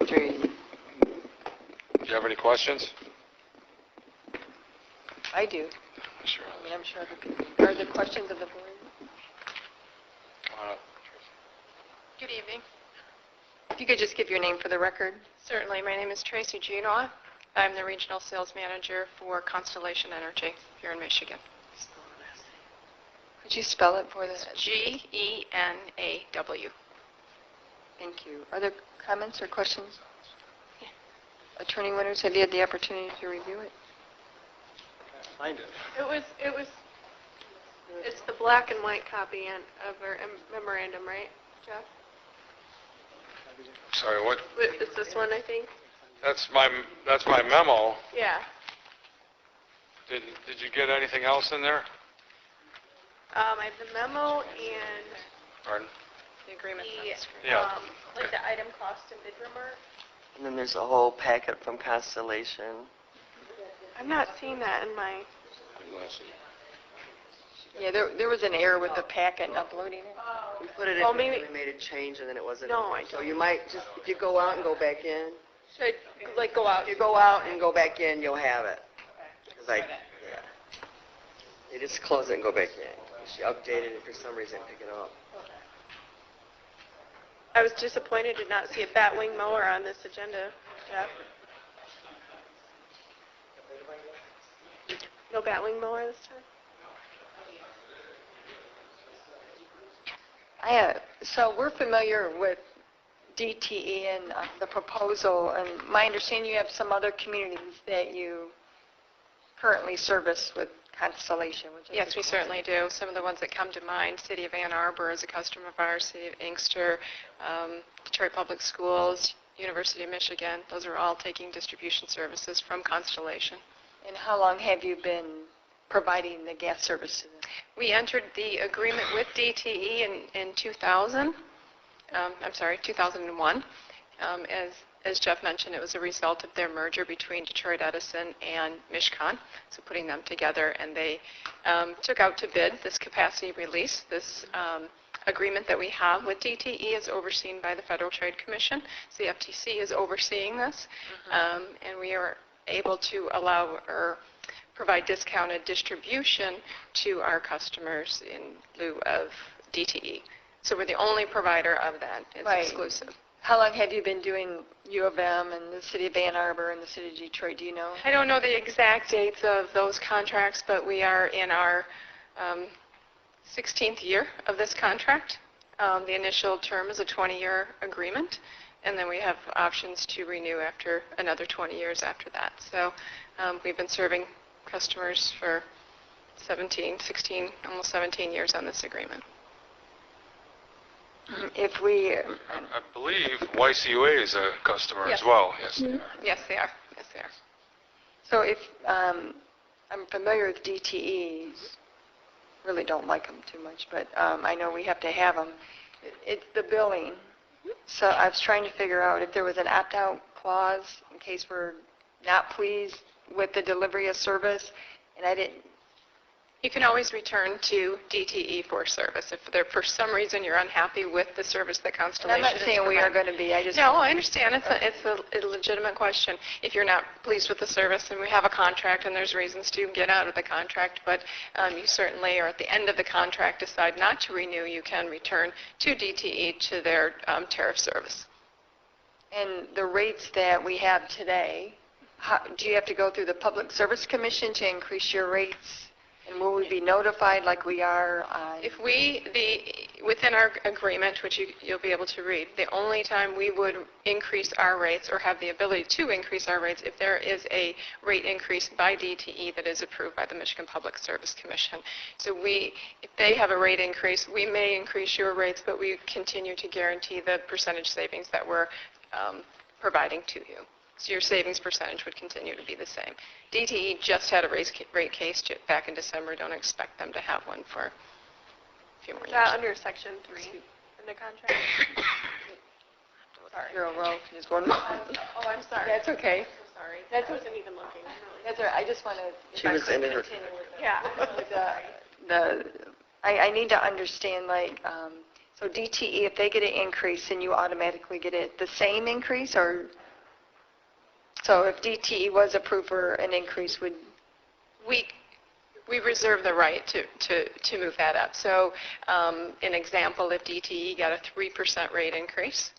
Three. Do you have any questions? I do. Sure. I mean, I'm sure other people. Are there questions of the board? Good evening. If you could just give your name for the record. Certainly. My name is Tracy Genoa. I'm the Regional Sales Manager for Constellation Energy here in Michigan. Could you spell it for us? Genaw. Thank you. Are there comments or questions? Attorney Winters, have you had the opportunity to review it? Find it. It's the black and white copy of our memorandum, right, Jeff? Sorry, what? It's this one, I think. That's my memo. Yeah. Did you get anything else in there? I have the memo and Pardon? The agreement on the screen. Yeah. like the item cost and bid remark. And then there's a whole packet from Constellation. I'm not seeing that in my. Yeah, there was an error with the packet and uploading it. We put it in, Oh, we maybe- made a change and then it wasn't. No, I So don't. you might just, if you go out and go back in, Should I, like, go out? if you go out and go back in, you'll have it. Because yeah. You just close it and go back in. She updated it for some reason, pick it up. I was disappointed to not see a batwing mower on this agenda, Jeff. No batwing mower this time? So we're familiar with DTE and the proposal, and my understanding you have some other communities that you currently service with Constellation. Which is Yes, we certainly do. Some of the ones that come to mind, City of Ann Arbor is a customer of ours, City of Inkster, Detroit Public Schools, University of Michigan. Those are all taking distribution services from Constellation. And how long have you been providing the gas service to them? We entered the agreement with DTE in 2000. 2001. As Jeff mentioned, it was a result of their merger between Detroit Edison and Mishcon, so putting them together, and they took out to bid this capacity release. This agreement that we have with DTE is overseen by the Federal Trade Commission. So the FTC is overseeing this, and we are able to allow or provide discounted distribution to our customers in lieu of DTE. So we're the only provider of that. It's Right. exclusive. How long have you been doing U of M and the City of Ann Arbor and the City of Detroit? Do you know? I don't know the exact dates of those contracts, but we are in our 16th year of this contract. The initial term is a 20-year agreement, and then we have options to renew after another 20 years after that. So we've been serving customers for 16, almost 17 years on this agreement. If we, I believe YCUA is a customer Yes. as well. Yes, they are. Yes, they are. Yes, they are. so if I'm familiar with DTE, really don't like them too much, but I know we have to have them. It's the billing. So I was trying to figure out if there was an opt-out clause in case we're not pleased with the delivery of service, and I didn't. You can always return to DTE for service. If there, for some reason you're unhappy with the service that And Constellation I'm not is saying we are providing. going to be. I just. No, I understand. It's a legitimate question. If you're not pleased with the service, and we have a contract, and there's reasons to get out of the contract, but you certainly, or at the end of the contract, decide not to renew, you can return to DTE to their tariff service. And the rates that we have today, do you have to go through the Public Service Commission to increase your rates? And will we be notified like we are on? If within our agreement, which you'll be able to read, the only time we would increase our rates or have the ability to increase our rates if there is a rate increase by DTE that is approved by the Michigan Public Service Commission. So if they have a rate increase, we may increase your rates, but we continue to guarantee the percentage savings that we're providing to you. So your savings percentage would continue to be the same. DTE just had a rate case back in December. Don't expect them to have one for a few more Is years. that under Section 3 in the contract? Sorry. Zero row, just one more. Oh, I'm sorry. That's okay. I'm sorry. I wasn't even looking. Really. That's all right. I just want to. She was in her. Yeah. I need to understand, so DTE, if they get an increase, then you automatically get it the same increase, or? So if DTE was approved for an increase, would? We reserve the right to move that up. So an example, if DTE got a 3% rate increase,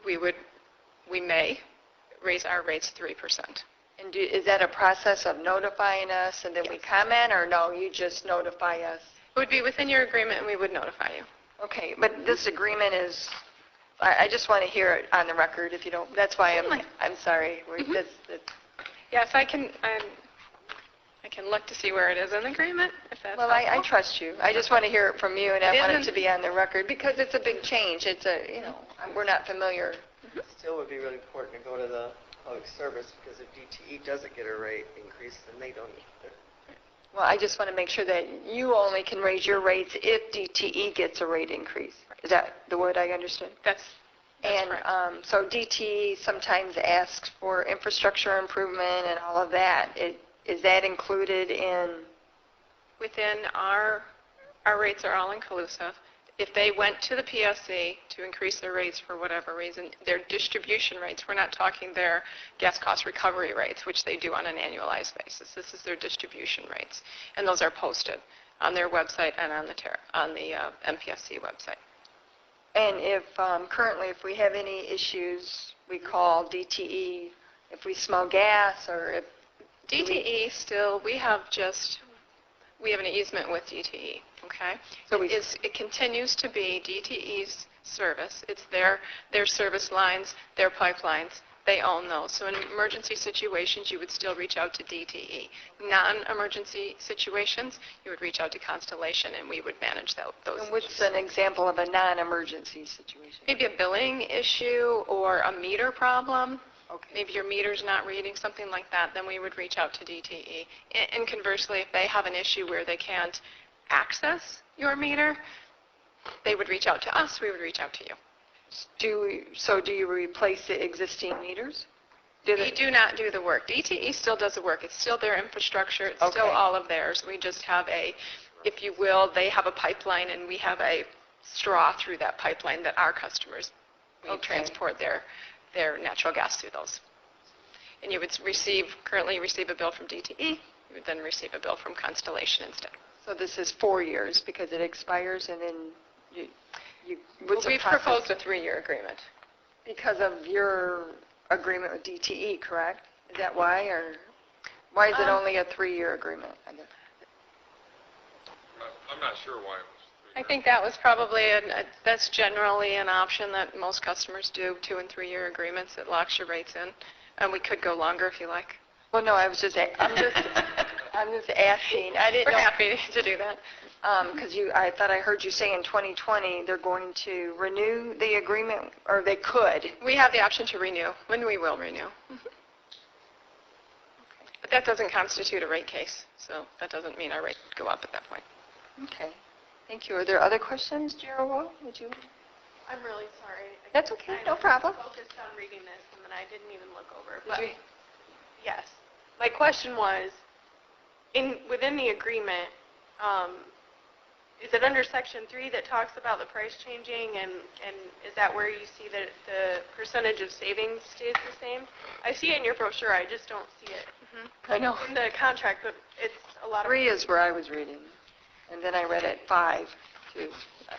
we may raise our rates 3%. And is that a process of notifying us and then we comment, or no, you just notify us? It would be within your agreement, and we would notify you. Okay, but this agreement is, I just want to hear it on the record if you don't, that's why I'm sorry. Yes, I can look to see where it is in the agreement, if that's Well, I helpful. trust you. I just want to hear it from you, and I want it isn't- to be on the record because it's a big change. It's we're not familiar. Still would be really important to go to the public service because if DTE doesn't get a rate increase, then they don't either. Well, I just want to make sure that you only can raise your rates if DTE gets a rate increase. Is that the word I understood? That's And correct. so DTE sometimes asks for infrastructure improvement and all of that. Is that included in? Within our our rates are all inclusive. If they went to the PSC to increase their rates for whatever reason, their distribution rates, we're not talking their gas cost recovery rates, which they do on an annualized basis. This is their distribution rates, and those are posted on their website and on the MPSC website. And if currently, if we have any issues, we call DTE. If we smell gas, or if DTE still, we have an easement with DTE, okay? So It continues to be DTE's service. It's their service lines, their pipelines. They own those. So in emergency situations, you would still reach out to DTE. Non-emergency situations, you would reach out to Constellation, and we would manage those. And what's an example of a non-emergency situation? Maybe a billing issue or a meter problem. Okay. Maybe your meter's not reading, something like that, then we would reach out to DTE. And conversely, if they have an issue where they can't access your meter, they would reach out to us, we would reach out to you. Do you replace the existing meters? We do not do the work. DTE still does the work. It's still their infrastructure. It's still Okay. all of theirs. We just have if you will, they have a pipeline, and we have a straw through that pipeline that our customers, we transport their natural gas through those. And you would currently receive a bill from DTE. You would then receive a bill from Constellation instead. So this is 4 years because it expires, and then what's the We've process? proposed a 3-year agreement. Because of your agreement with DTE, correct? Is that why, or why is it only a 3-year agreement? I guess. I'm not sure why it was. I think that was probably, that's generally an option that most customers do, 2- and 3-year agreements. It locks your rates in. And we could go longer if you like. Well, no, I'm just asking. I didn't We're know. happy to do that. Because I thought I heard you say in 2020 they're going to renew the agreement, or they could. We have the option to renew, and we will renew. But that doesn't constitute a rate case, so that doesn't mean our rate would go up at that point. Okay. Thank you. Are there other questions, Gerald? Would you? I'm really sorry. That's okay. No problem. I focused on reading this, and then I didn't even look over. Did But you- yes, my question was, within the agreement, is it under Section 3 that talks about the price changing, and is that where you see that the percentage of savings stays the same? I see it in your brochure, I just don't see it I know. in the contract, but it's a lot of... 3 is where I was reading, and then I read at 5 too.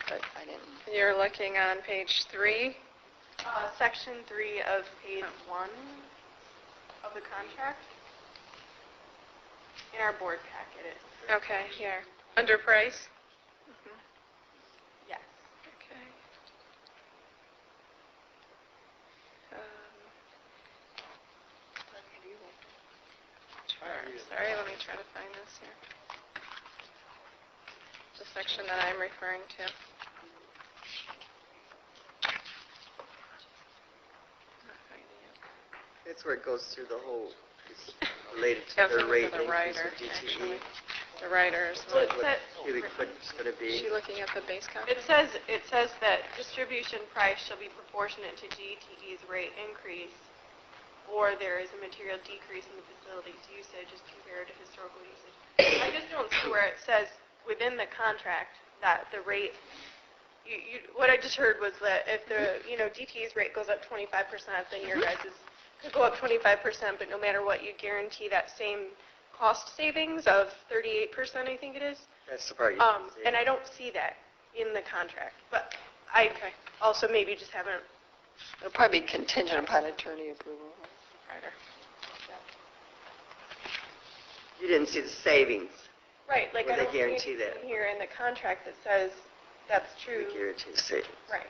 But I didn't. You're looking on page 3. Section 3 of page 1 of the contract. In our board packet, Okay, here. Under price? yes. Okay. Sorry, let me try to find this here. The section that I'm referring to. Not finding it. That's where it goes through the whole, it's related to That's their under rate the increase writer, of DTE. actually. The writers. So it What says, cubic foot is going to Is be. she looking at the base contract? it says that distribution price shall be proportionate to DTE's rate increase, or there is a material decrease in the facility's usage as compared to historical usage. I just don't see where it says within the contract that the rate, what I just heard was that if the, DTE's rate goes up 25%, then your guys' could go up 25%, but no matter what, you guarantee that same cost savings of 38%, I think it is. That's the part you And I don't see that in the contract, but I also maybe just haven't. It'll probably be contingent upon attorney approval. Writer. You didn't see the savings. Right, like Well, I they don't see guarantee anything that. here in the contract that says that's true. We guarantee the savings. Right.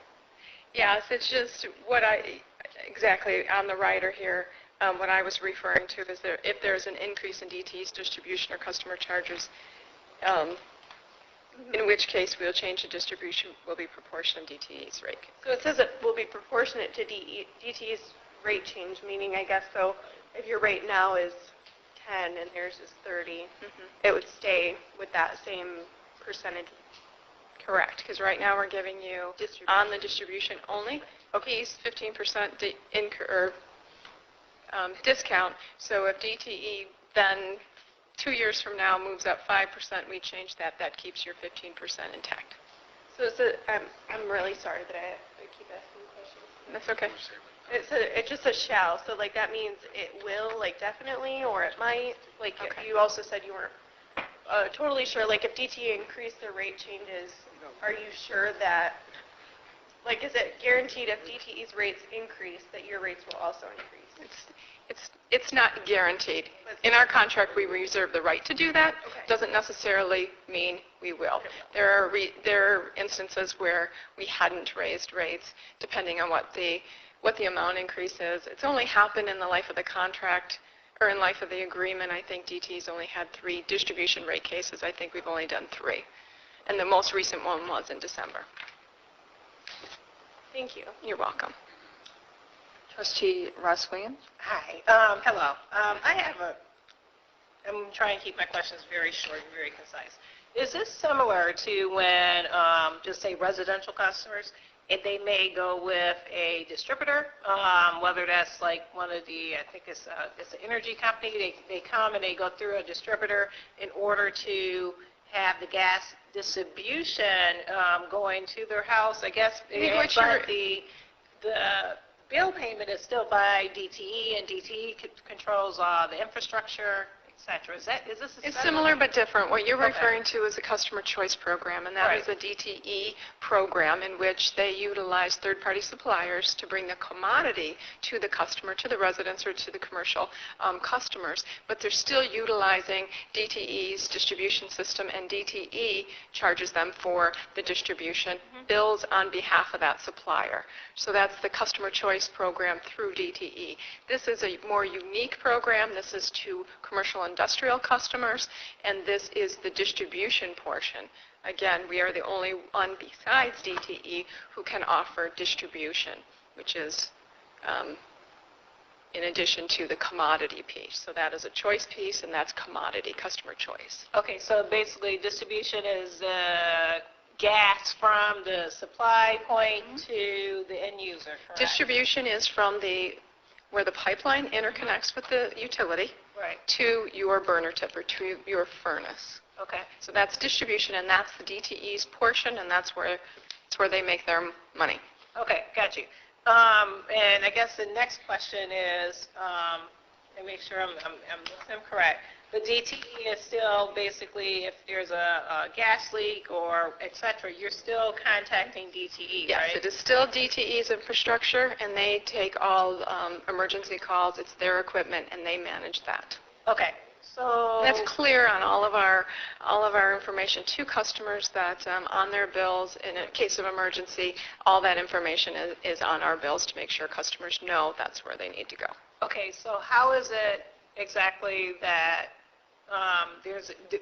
Yes, it's just exactly on the writer here, what I was referring to is if there's an increase in DTE's distribution or customer charges, in which case we'll change the distribution will be proportionate to DTE's rate. So it says it will be proportionate to DTE's rate change, meaning I guess so if your rate now is 10 and theirs is 30, it would stay with that same percentage. Correct, because right now we're giving you, on the distribution only, piece 15% discount. So if DTE then 2 years from now moves up 5%, we change that. That keeps your 15% intact. So I'm really sorry that I keep asking questions. That's okay. It's just a shall, so like that means it will, like definitely, or it might. Like Okay. you also said you weren't totally sure. Like if DTE increased their rate changes, are you sure that, like, is it guaranteed if DTE's rates increase that your rates will also increase? It's not guaranteed. In our contract, we reserve the right to do that. Okay. Doesn't necessarily mean we will. There are instances where we hadn't raised rates, depending on what the amount increase is. It's only happened in the life of the contract, or in life of the agreement. I think DTE's only had 3 distribution rate cases. I think we've only done 3. And the most recent one was in December. Thank you. You're welcome. Trustee Ross Williams? Hi. Hello. I'm trying to keep my questions very short and very concise. Is this similar to when, just say residential customers, if they may go with a distributor, whether that's like one of the, I think it's an energy company, they come and they go through a distributor in order to have the gas distribution going to their house, I guess, but the bill payment is still by DTE, and DTE controls the infrastructure, etc. Is this a It's similar but different. What you're Okay. referring to is a customer choice program, and that is a DTE program in which they utilize third-party suppliers to bring the commodity to the customer, to the residents or to the commercial customers. But they're still utilizing DTE's distribution system, and DTE charges them for the distribution, bills on behalf of that supplier. So that's the customer choice program through DTE. This is a more unique program. This is to commercial industrial customers, and this is the distribution portion. Again, we are the only one besides DTE who can offer distribution, which is in addition to the commodity piece. So that is a choice piece, and that's commodity, customer choice. Okay, so basically distribution is gas from the supply point to the end user, correct? Distribution is from where the pipeline interconnects with the utility Right. to your burner tip or to your furnace. Okay. So that's distribution, and that's the DTE's portion, and that's where they make their money. Okay, got you. And I guess the next question is, and make sure I'm correct, the DTE is still basically, if there's a gas leak or et cetera, you're still contacting DTE, Yes, right? it is still DTE's infrastructure, and they take all emergency calls. It's their equipment, and they manage that. Okay, so... And that's clear on all of our information to customers that on their bills, in a case of emergency, all that information is on our bills to make sure customers know that's where they need to go. Okay, so how is it exactly that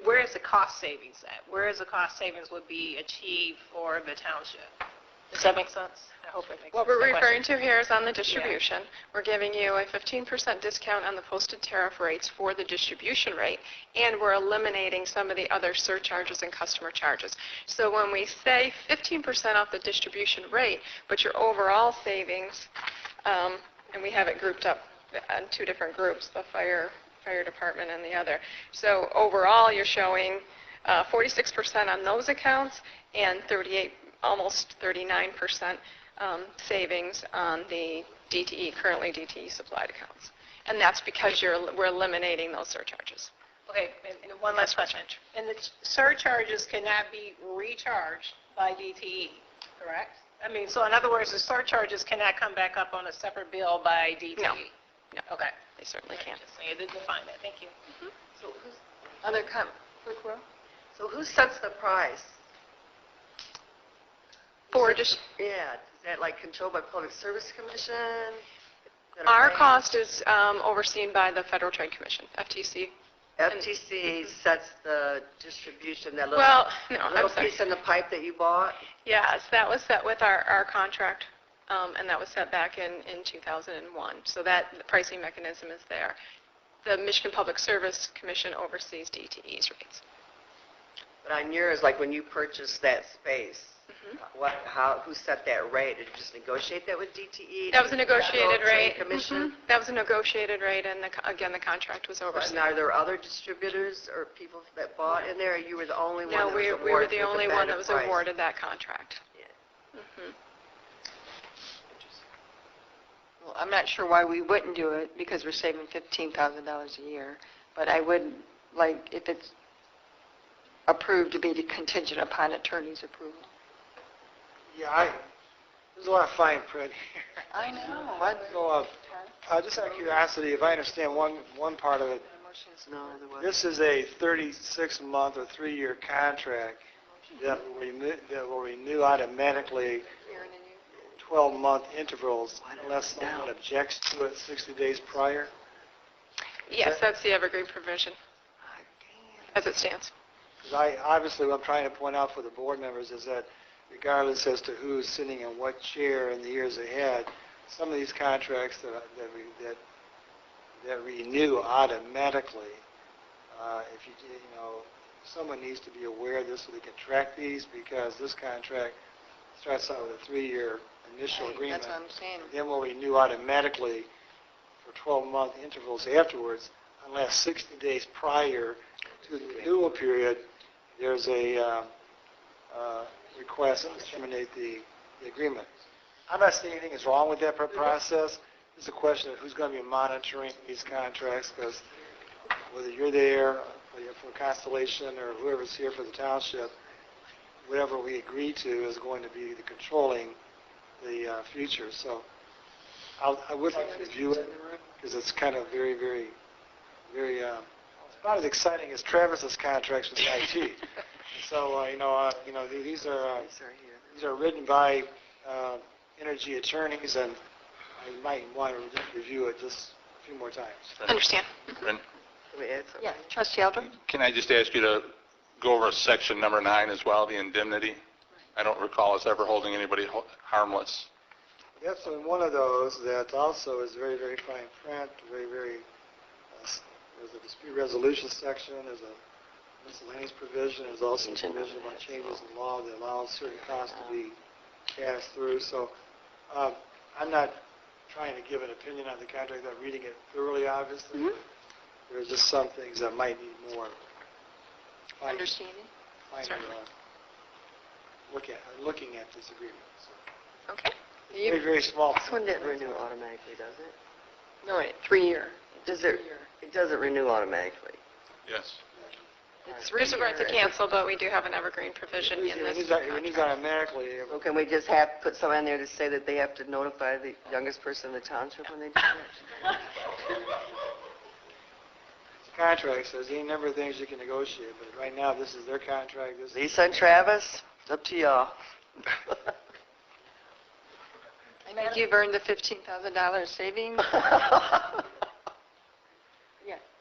where is the cost savings at? Where is the cost savings would be achieved for the township? Does that make sense? I hope it makes sense. What we're My referring question. to here is on the distribution. We're giving you a 15% discount on the posted tariff rates for the distribution rate, and we're eliminating some of the other surcharges and customer charges. So when we say 15% off the distribution rate, but your overall savings, and we have it grouped up on 2 different groups, the fire department and the other. So overall, you're showing 46% on those accounts and almost 39% savings on the currently DTE supplied accounts. And that's because we're eliminating those surcharges. Okay, and one last question. And the surcharges cannot be recharged by DTE, correct? I mean, so in other words, the surcharges cannot come back up on a separate bill by DTE? No. Okay. They certainly can't. Just need to define that. Thank you. So Other quick row? who sets the price? Yeah, is that like controlled by Public Service Commission? Is that a Our rate? cost is overseen by the Federal Trade Commission, FTC. FTC sets the distribution, that little, Well, no, little I'm sorry. piece in the pipe that you bought? Yes, that was set with our contract, and that was set back in 2001. So that the pricing mechanism is there. The Michigan Public Service Commission oversees DTE's rates. But on yours, like when you purchased that space, Who set that rate? Did you just negotiate that with DTE? That was a negotiated Federal Trade rate. Commission? That was a negotiated rate, and again, the contract was And overseen. are there other distributors or people that bought in there, or you were the only one No, that was we awarded were the a only one that competitive was price? awarded that contract. Yeah. Mhm. Well, I'm not sure why we wouldn't do it, because we're saving $15,000 a year, but I would like, if it's approved, to be contingent upon attorney's approval. Yeah, there's a lot of fine print here. I know. So, just out of curiosity, if I understand one part of it, No, there wasn't. this is a 36-month or 3-year contract that will renew automatically 12-month intervals unless someone objects to it 60 days prior. Yes, that's the evergreen provision, as it stands. Because obviously what I'm trying to point out for the board members is that regardless as to who's sitting in what chair in the years ahead, some of these contracts that renew automatically, if someone needs to be aware of this so they can track these, because this contract starts out with a 3-year initial agreement. That's what I'm saying. Then will renew automatically for 12-month intervals afterwards, unless 60 days prior to the renewal period, there's a request to terminate the agreement. I'm not saying anything is wrong with that process. It's a question of who's going to be monitoring these contracts, because whether you're there for Constellation or whoever's here for the township, whatever we agree to is going to be the controlling the future. So I would like to review it, because it's kind of very, very, very, it's about as exciting as Travis's contracts with IT. So, these are written by energy attorneys, and I might want to review it just a few more times. Understand. And Can we add something? Yeah, Trustee Eldred? can I just ask you to go over section number 9 as well, the indemnity? I don't recall us ever holding anybody harmless. That's one of those that also is very, very fine print, very, very, there's a dispute resolution section, there's a miscellaneous provision, there's also a provision about changes in law that allows certain costs to be passed through. So I'm not trying to give an opinion on the contract, I'm reading it thoroughly, obviously. There's just some things that might need more Understanding? looking at this agreement. So Okay. very, very small. This one didn't renew automatically, does it? No, 3-year. It doesn't renew automatically. Yes. It's There's a right to 3-year. cancel, but we do have an evergreen provision in this It renews contract. automatically. So can we just put someone in there to say that they have to notify the youngest person in the township when they do that? The contract says any number of things you can negotiate, but right now, this is their contract. This is Lisa and Travis, it's up to y'all. I think you've earned the $15,000 savings.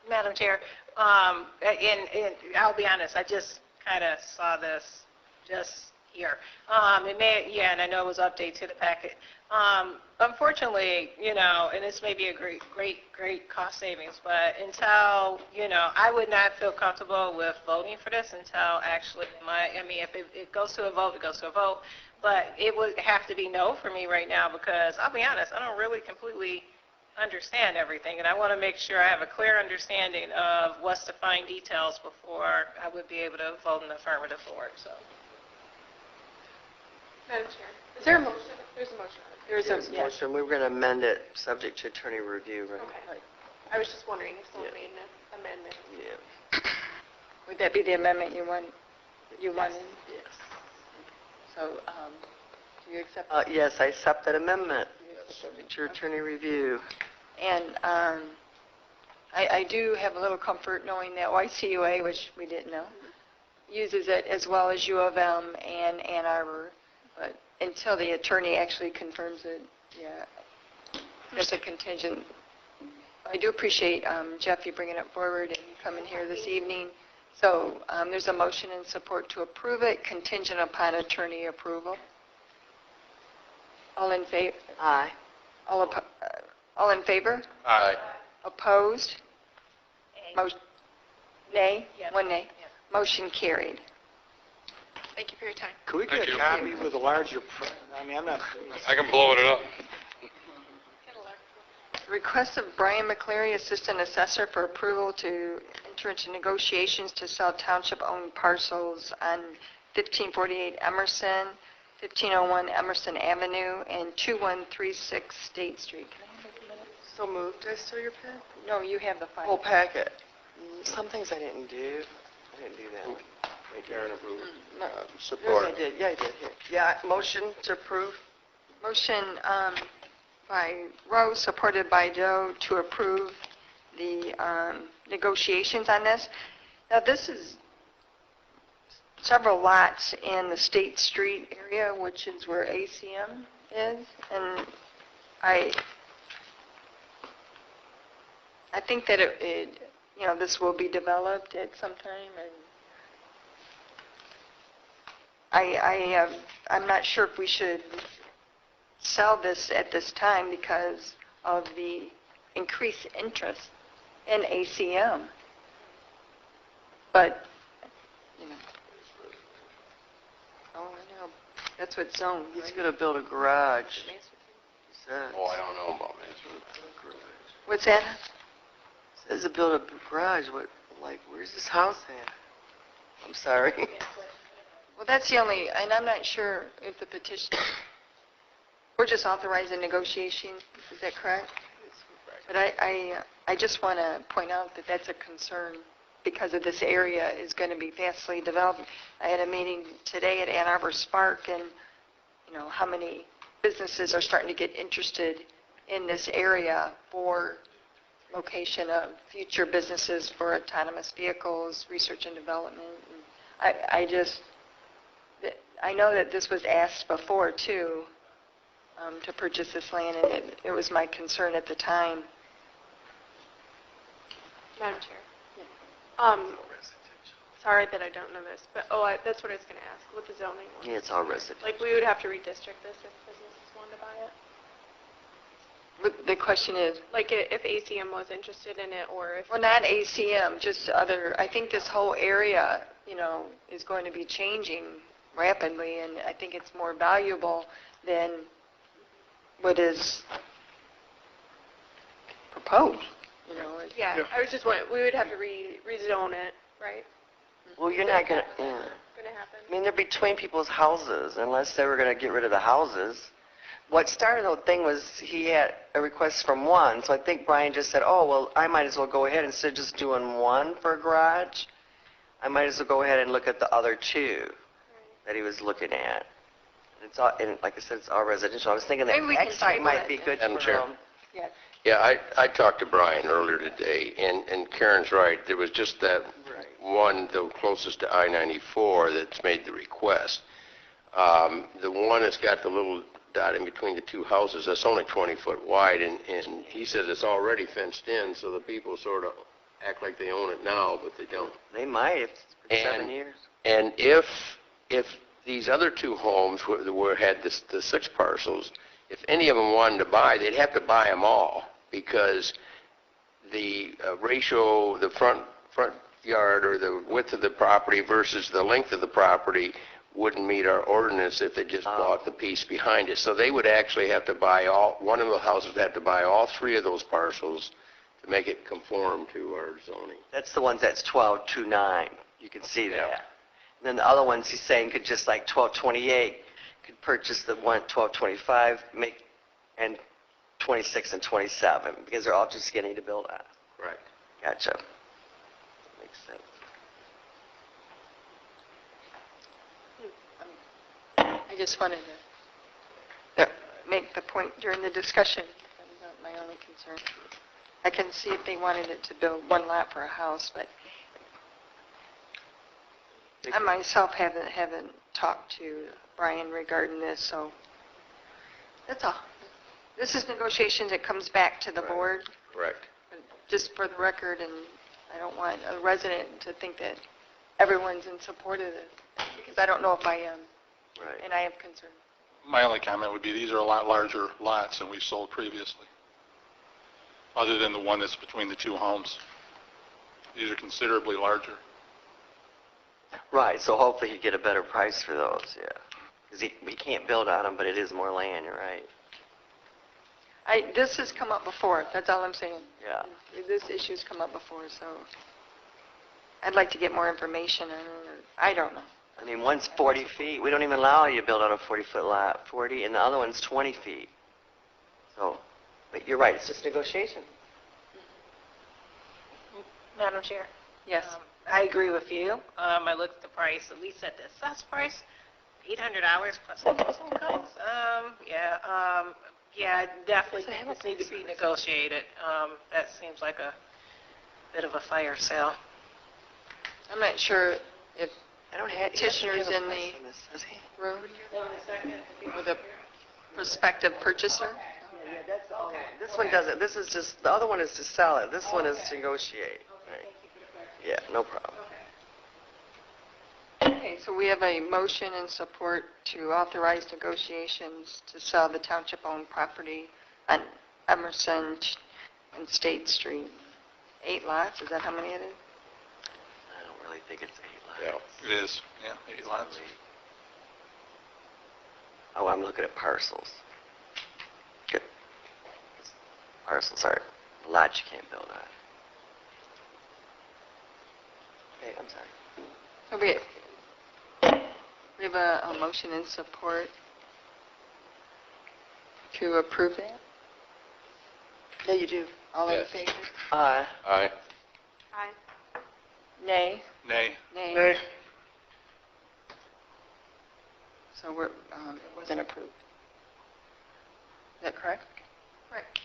Madam Chair, and I'll be honest, I just kind of saw this just here. And I know it was updated to the packet. Unfortunately, and this may be a great cost savings, but until, I would not feel comfortable with voting for this until actually if it goes to a vote, it goes to a vote. But it would have to be no for me right now, because I'll be honest, I don't really completely understand everything, and I want to make sure I have a clear understanding of what's the fine details before I would be able to vote in the affirmative for it. So. Madam Chair, is there a motion? There's a motion. There's There's a motion, we were going to amend it subject to attorney review, right? Okay. I was just wondering if someone made an amendment. Yeah. Would that be the amendment you wanted? Yes. So, do you accept? Yes, I accept that amendment, subject to attorney review. And I do have a little comfort knowing that YCUA, which we didn't know, uses it as well as U of M and Ann Arbor. But until the attorney actually confirms it, yeah, there's a contingent. I do appreciate, Jeff, you bringing it forward and you coming here this evening. So there's a motion in support to approve it, contingent upon attorney approval. All in favor? Aye. All in favor? Aye. Opposed? Nay? Yes. One nay. Yes. Motion carried. Thank you for your time. Could we get Thank a you. copy with a larger print? I mean, I'm not, I can blow it up. Request of Brian McCleary, Assistant Assessor, for approval to enter into negotiations to sell township-owned parcels on 1548 Emerson, 1501 Emerson Avenue, and 2136 State Street. Can I have a minute? So moved. Did I steal your pen? No, you have the Whole file. packet. Some things I didn't do. I didn't do that. Karen approved. No. Support. Yes, I did. Yeah, I did. Here. Yeah, motion to approve. Motion by Rose, supported by Joe, to approve the negotiations on this. Now, this is several lots in the State Street area, which is where ACM is, and I think that this will be developed at some time, and I'm not sure if we should sell this at this time because of the increased interest in ACM. But, oh, I know, that's what zoned, He's right? going to build a garage. He said. Oh, I don't know about that. What's that? Says to build a garage. Where's this house at? I'm sorry. Well, that's the only, and I'm not sure if the petition, we're just authorizing negotiation, is that correct? But I just want to point out that that's a concern because of this area is going to be vastly developed. I had a meeting today at Ann Arbor Spark, and how many businesses are starting to get interested in this area for location of future businesses for autonomous vehicles, research and development. And I know that this was asked before too, to purchase this land, and it was my concern at the time. Madam Chair. Sorry that I don't know this, but that's what I was going to ask. What the zoning was? Yeah, it's all residential. Like we would have to redistrict this if businesses wanted to buy it. The question is, Like if ACM was interested in it, or if well, not ACM, just other, I think this whole area, is going to be changing rapidly, and I think it's more valuable than what is proposed, yeah, I was just wondering. We would have to rezone it, right? Well, you're not going to... Yeah. Going to happen. I mean, they're between people's houses, unless they were going to get rid of the houses. What started the whole thing was he had a request from one, so I think Brian just said, oh, well, I might as well go ahead instead of just doing one for a garage. I might as well go ahead and look at the other two that he was looking at. It's all, and like I said, it's all residential. I was thinking that Maybe we can next site table might it. be good Madam for Chair. Yes. Yeah, I talked to Brian earlier today, and Karen's right. There was just that one, the closest to I-94, that's made the request. The one that's got the little dot in between the two houses, that's only 20 foot wide, and he says it's already fenced in, so the people sort of act like they own it now, but they don't. They might if it's been 7 years. And if these other two homes had the 6 parcels, if any of them wanted to buy, they'd have to buy them all, because the ratio, the front yard or the width of the property versus the length of the property wouldn't meet our ordinance if they just bought the piece behind it. So they would actually have to buy one of the houses would have to buy all 3 of those parcels to make it conform to our zoning. That's the ones that's 1229. You can see that. And then the other ones he's saying could just like 1228 could purchase the one at 1225, and 26 and 27 because they're all just getting to build on. Right. Gotcha. Makes sense. I just wanted to make the point during the discussion. That was not my only concern. I can see if they wanted it to build one lot for a house, but I myself haven't talked to Brian regarding this, so that's all. This is negotiations. It comes back to the board, Correct. just for the record, and I don't want a resident to think that everyone's in support of it, because I don't know if I am, and I have concerns. My only comment would be these are a lot larger lots than we've sold previously, other than the one that's between the two homes. These are considerably larger. Right, so hopefully he'd get a better price for those, yeah. Because we can't build on them, but it is more land, you're right. This has come up before, that's all I'm saying. Yeah. This issue's come up before, so I'd like to get more information on it, or, I don't know. I mean, one's 40 feet. We don't even allow you to build on a 40-foot lot, 40, and the other one's 20 feet. So, but you're right, it's just negotiation. Madam Chair? Yes. I agree with you. I looked at the price, at least at the assessed price, $800 plus interest and costs. Yeah, definitely think this needs to be negotiated. That seems like a bit of a fire sale. I'm not sure if I don't have petitioners in the room or the prospective purchaser. Yeah, that's all. This one doesn't. This is just, the other one is to sell it. This one is to negotiate. Right. Yeah, no problem. Okay, so we have a motion and support to authorize negotiations to sell the township-owned property on Emerson and State Street. 8 lots, is that how many it is? I don't really think it's 8 lots. It is, yeah, 8 lots. Oh, I'm looking at parcels. Good. Parcels are lots you can't build on. Okay, I'm sorry. So we have a motion and support to approve that? Yeah, you do. All in Yes. favor? Aye. Aye. Aye. Nay? Nay. Nay. Nay. So it wasn't approved. Is that correct? Correct.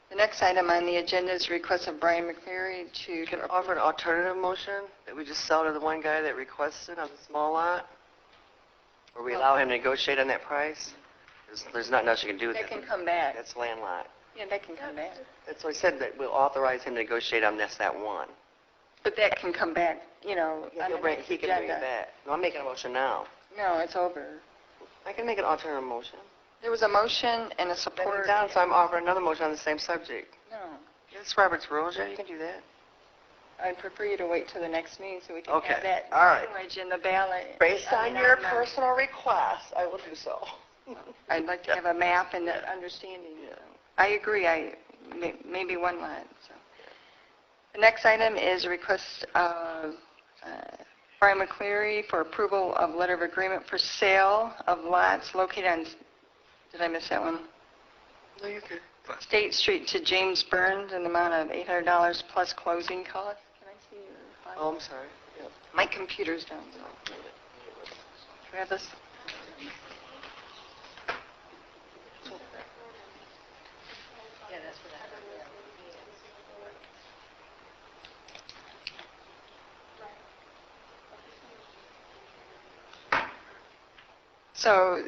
The next item on the agenda is a request of Brian McCleary to... You can offer an alternative motion that we just sell to the one guy that requested on the small lot? Or we allow him to negotiate on that price? There's nothing else you can do with That it. can come back. That's land lot. Yeah, that can come back. That's what I said, that we'll authorize him to negotiate on that one. But that can come back, you know, on the next He can bring agenda. it back. No, I'm making a motion now. No, it's over. I can make an alternative motion. There was a motion and a Then support. it's down, so I'm offering another motion on the same subject. No, It's Robert's rules, yeah, you can do that. I'd prefer you to wait till the next meeting so we can Okay, have that all right. language in the ballot. Based I on mean, your I'm not- personal request, I will do so. I'd like to have a map and an understanding. I agree, maybe one lot, so. The next item is a request of Brian McCleary for approval of letter of agreement for sale of lots located on, did I miss that one? No, you're good. State Street to James Burns in the amount of $800 plus closing costs. Can I see your file? Oh, I'm sorry. Yeah. My computer's down, so. Do we have this? Yeah, that's for that. So,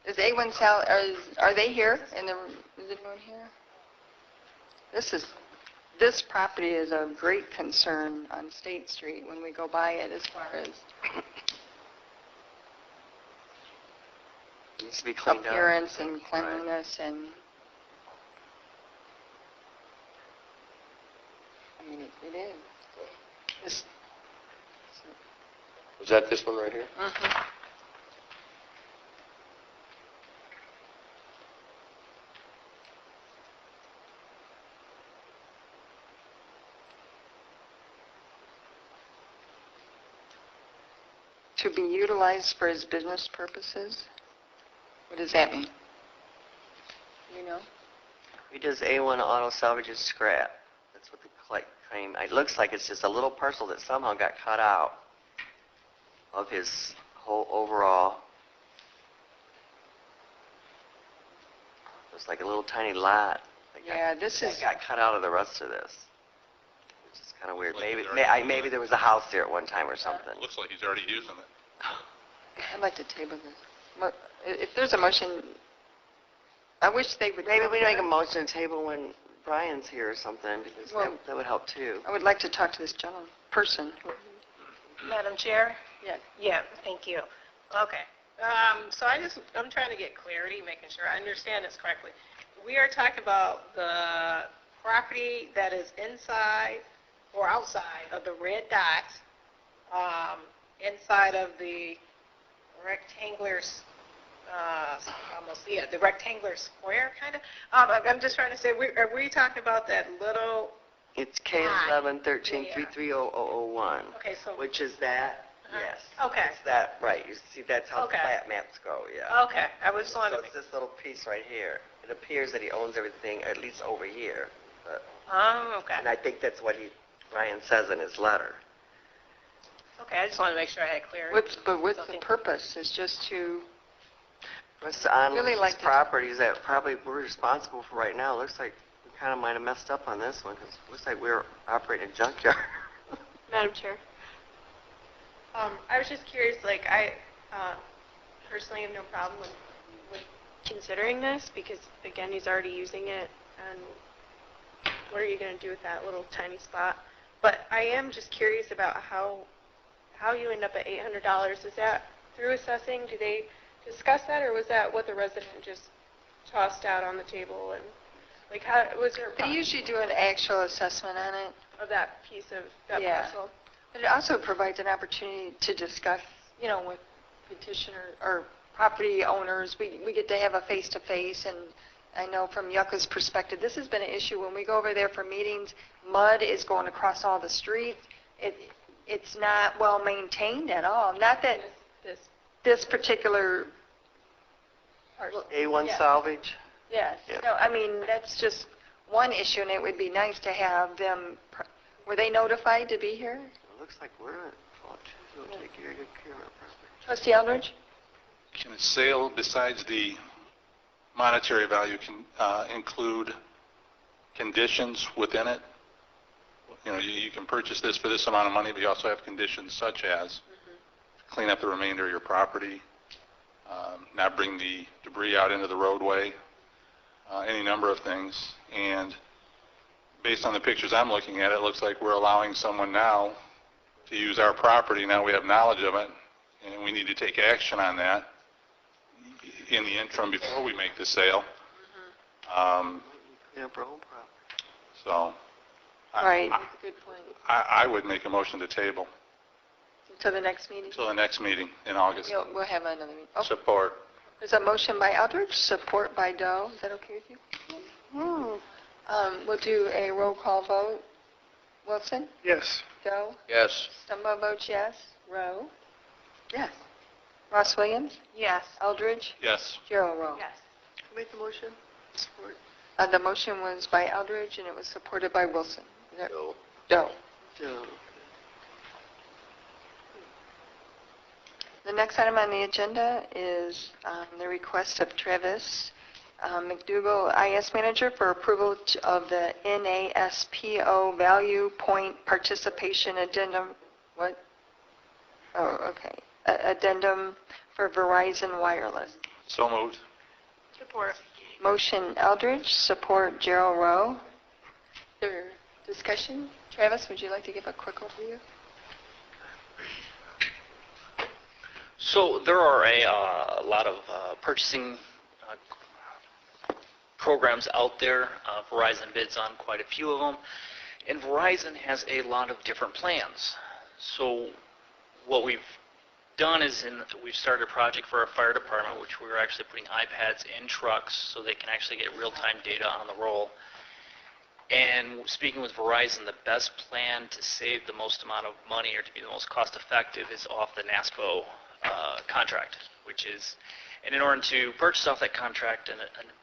is A1 Sal, are they here? Is anyone here? This property is of great concern on State Street when we go by it as far as It needs to be cleaned up. appearance and cleanliness and, I mean, it is. This, Was that this one right here? mhm. To be utilized for his business purposes? What does that mean? You know? He does A1 auto salvages scrap. That's what the claim. It looks like it's just a little parcel that somehow got cut out of his whole overall. It's like a little tiny lot that got cut out of the rest of this. Which is kind of weird. Looks like Maybe he's already maybe there was a house there at one time or something. It looks like he's already using it. I'd like to table this. If there's a motion, I wish they would... Maybe we make a motion to table when Brian's here or something, because Well- that would help too. I would like to talk to this person. Madam Chair? Yeah. Yeah, thank you. Okay. So I'm trying to get clarity, making sure I understand this correctly. We are talking about the property that is inside or outside of the red dots inside of the rectangular, the rectangular square kind of. I'm just trying to say, are we talking about that little? It's K1113330001, Okay, so. which is that, yes. Okay. It's that, right, you see, that's how the Okay. plat maps go, yeah. Okay, I was just So wondering. it's this little piece right here. It appears that he owns everything, at least over here. But, Oh, okay. and I think that's what Ryan says in his letter. Okay, I just wanted to make sure I had clarity. What's the purpose? Is just to, It's on Really these like to- properties that probably we're responsible for right now. Looks like we kind of might have messed up on this one, because it looks like we're operating a junkyard. Madam Chair. I was just curious, like, I personally have no problem with considering this because, again, he's already using it, and what are you going to do with that little tiny spot? But I am just curious about how you end up at $800. Is that through assessing? Do they discuss that, or was that what the resident just tossed out on the table? And, like, how was there they usually do an actual assessment on it. of that piece of that Yeah. parcel? But it also provides an opportunity to discuss, with petitioner or property owners. We get to have a face-to-face, and I know from Yucca's perspective, this has been an issue when we go over there for meetings. Mud is going across all the streets. It's not well maintained at all. Not that this particular parcel. A1 Yeah. salvage. Yes. Yeah. No, I mean, that's just one issue, and it would be nice to have them, were they notified to be here? It looks like we're at fault. We'll take good care of our property. Trustee Eldridge? Can a sale, besides the monetary value, can include conditions within it? You can purchase this for this amount of money, but you also have conditions such as clean up the remainder of your property, not bring the debris out into the roadway, any number of things. And based on the pictures I'm looking at, it looks like we're allowing someone now to use our property. Now we have knowledge of it, and we need to take action on that in the interim before we make the sale. Yeah, for home property. So Right, that's a good point. I would make a motion to table To the next meeting? until the next meeting in August. We'll have another meeting. Oh, Support. there's a motion by Eldridge, support by Doe. Is that okay with you? We'll do a roll call vote. Wilson? Yes. Doe? Yes. Stumbo votes yes. Rowe? Yes. Ross Williams? Yes. Eldridge? Yes. Gerald Rowe? Yes. Make the motion. Support. The motion was by Eldridge, and it was supported by Wilson. Is that- No. Doe. Joe. The next item on the agenda is the request of Travis McDougall, IS Manager, for approval of the NASPO Value Point Participation Addendum. What? Oh, okay. Addendum for Verizon Wireless. So moved. Support. Motion Eldridge, support Gerald Rowe. There discussion? Travis, would you like to give a quick overview? So there are a lot of purchasing programs out there. Verizon bids on quite a few of them, and Verizon has a lot of different plans. So what we've done is we've started a project for our fire department, which we're actually putting iPads in trucks so they can actually get real-time data on the roll. And speaking with Verizon, the best plan to save the most amount of money or to be the most cost-effective is off the NASPO contract, which is, and in order to purchase off that contract, an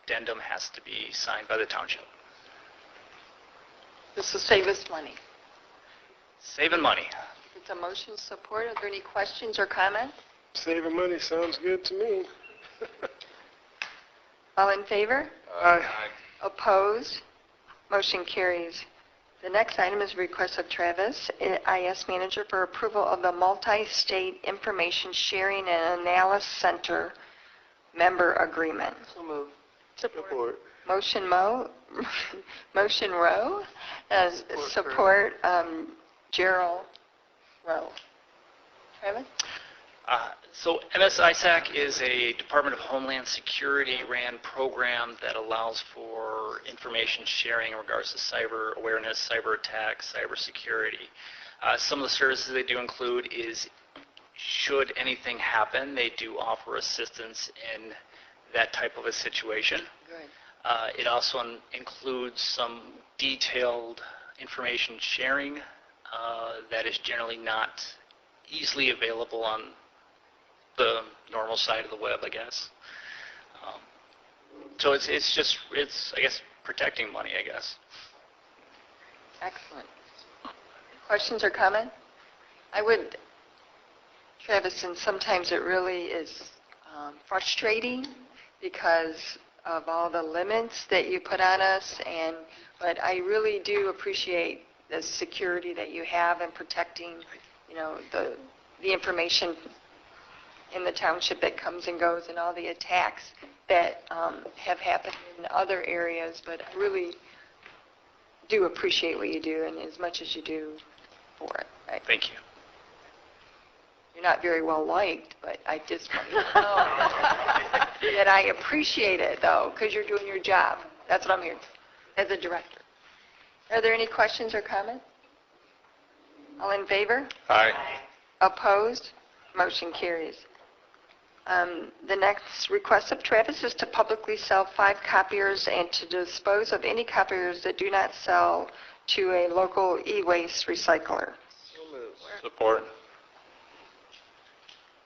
addendum has to be signed by the township. This will save us money. Saving money. It's a motion support. Are there any questions or comments? Saving money sounds good to me. All in favor? Aye. Opposed? Motion carries. The next item is a request of Travis, IS Manager, for approval of the Multi-State Information Sharing and Analysis Center member agreement. So moved. Support. Motion motion Rowe, support Gerald Rowe. Travis? So MSISAC is a Department of Homeland Security ran program that allows for information sharing in regards to cyber awareness, cyber attacks, cyber security. Some of the services they do include is, should anything happen, they do offer assistance in that type of a situation. Good. It also includes some detailed information sharing that is generally not easily available on the normal side of the web, I guess. So it's I guess, protecting money, I guess. Excellent. Questions or comment? I would, Travis, and sometimes it really is frustrating because of all the limits that you put on us, but I really do appreciate the security that you have in protecting, the information in the township that comes and goes and all the attacks that have happened in other areas, but I really do appreciate what you do and as much as you do for it. Thank you. You're not very well liked, but I just want you to know that I appreciate it, though, because you're doing your job. That's what I'm here as a director. Are there any questions or comments? All in favor? Aye. Opposed? Motion carries. The next request of Travis is to publicly sell 5 copiers and to dispose of any copiers that do not sell to a local e-waste recycler. Support.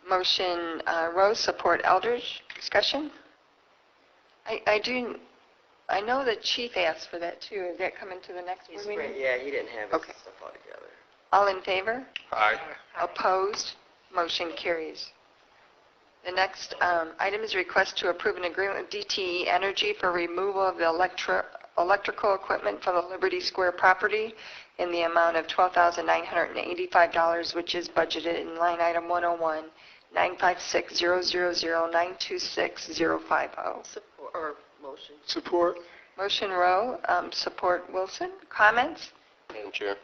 Motion Rose, support Eldridge. Discussion? I know the chief asked for that too. Is that coming to the next board meeting? Yeah, he didn't have his Okay. stuff all together. All in favor? Aye. Opposed? Motion carries. The next item is a request to approve an agreement with DTE Energy for removal of the electrical equipment from the Liberty Square property in the amount of $12,985, which is budgeted in line item 101-956-000-926-050. Support, or motion. Support. Motion Rowe, support Wilson. Comments? Madam Chair.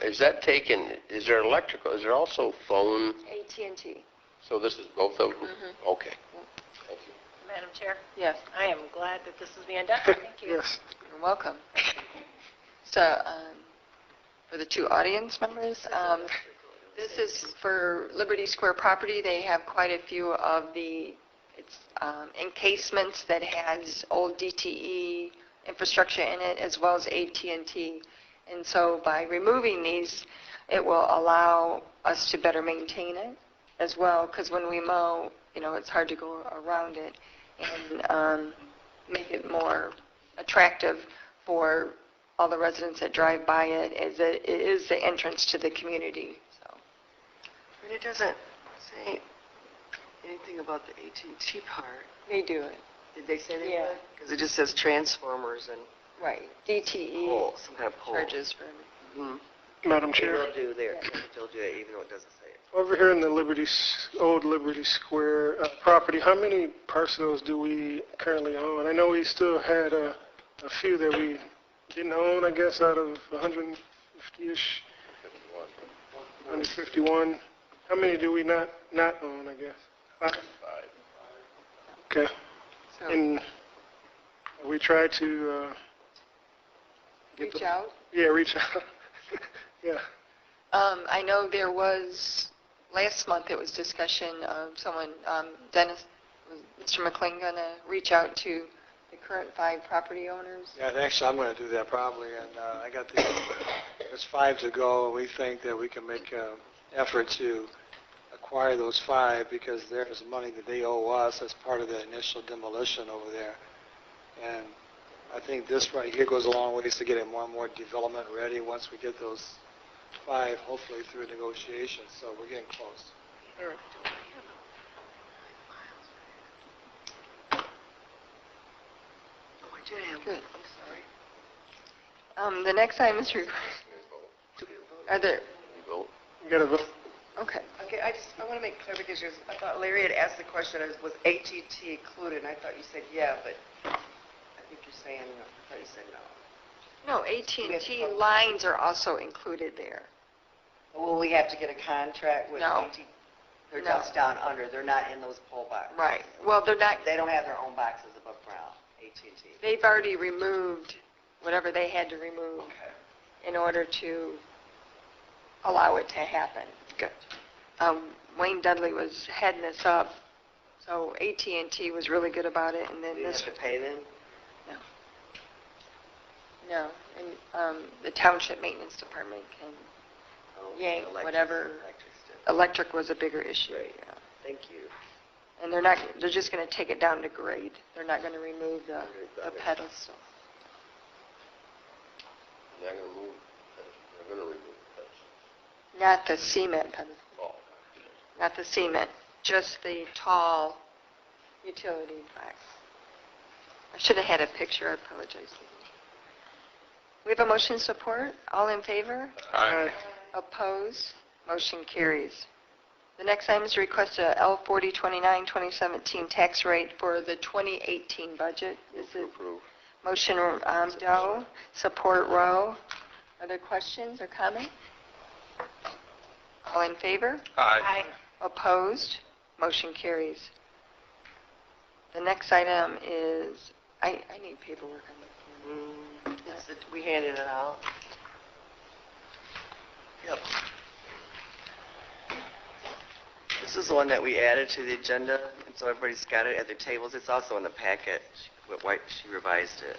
Is that taken, is there electrical, is there also phone? AT&T. So this is both of them? Mhm. Okay. Madam Chair, Yes. I am glad that this is being done. Thank you. Yes. You're welcome. So, for the 2 audience members, this is for Liberty Square property. They have quite a few of the encasements that has old DTE infrastructure in it, as well as AT&T. And so by removing these, it will allow us to better maintain it as well, because when we mow, it's hard to go around it, and make it more attractive for all the residents that drive by it, as it is the entrance to the community. So, But it doesn't say anything about the AT&T part. they do it. Did they say they Yeah. would? Because it just says transformers and Right. DTE pole, some kind of pole. charges for everything. Mm-hmm. Madam They Chair. will do there. They'll do it even though it doesn't say it. Over here in the old Liberty Square property, how many parcels do we currently own? I know we still had a few that we didn't own, I guess, out of 150-ish, 151. How many do we not own, I guess? 5? Okay. So And we try to reach out. Yeah, reach out. Yeah. I know there was, last month it was discussion of someone, Dennis, was Mr. McLean going to reach out to the current 5 property owners? Yeah, and actually, I'm going to do that probably, and there's 5 to go. We think that we can make an effort to acquire those 5 because there's money that they owe us as part of the initial demolition over there. And I think this right here goes a long ways to getting more and more development ready once we get those 5, hopefully through negotiations. So we're getting close. All right. Oh, I did have Good. one. I'm sorry. The next item is, are there, You got to vote. okay. Okay, I want to make clarification. I thought Larry had asked the question, was AT&T included? And I thought you said yeah, but I think you're saying, I thought you said no. No, AT&T lines are also included there. Will we have to get a contract with No. AT&T? They're No. just down under. They're not in those pole boxes. Right. Well, they're not, They don't have their own boxes above ground, AT&T. they've already removed whatever they had to remove Okay. in order to allow it to happen. Good. Wayne Dudley was heading this up, so AT&T was really good about it, and then Do you this, have to pay them? no, and the township maintenance department can yank whatever. Electric was a bigger issue. Yeah. Thank you. And they're just going to take it down to grade. They're not going to remove the pedestal. They're going to remove pedestals. Not the cement pedestal. Oh. Not the cement, just the tall utility box. I should have had a picture. I apologize. We have a motion support. All in favor? Aye. Opposed? Motion carries. The next item is request a L4029 2017 tax rate for the 2018 budget. Is it motion Doe, support Rowe? Other questions or comments? All in favor? Aye. Opposed? Motion carries. The next item is, I need paperwork on this. We handed it out. Yep. This is the one that we added to the agenda, and so everybody's got it at their tables. It's also in the packet. She revised it.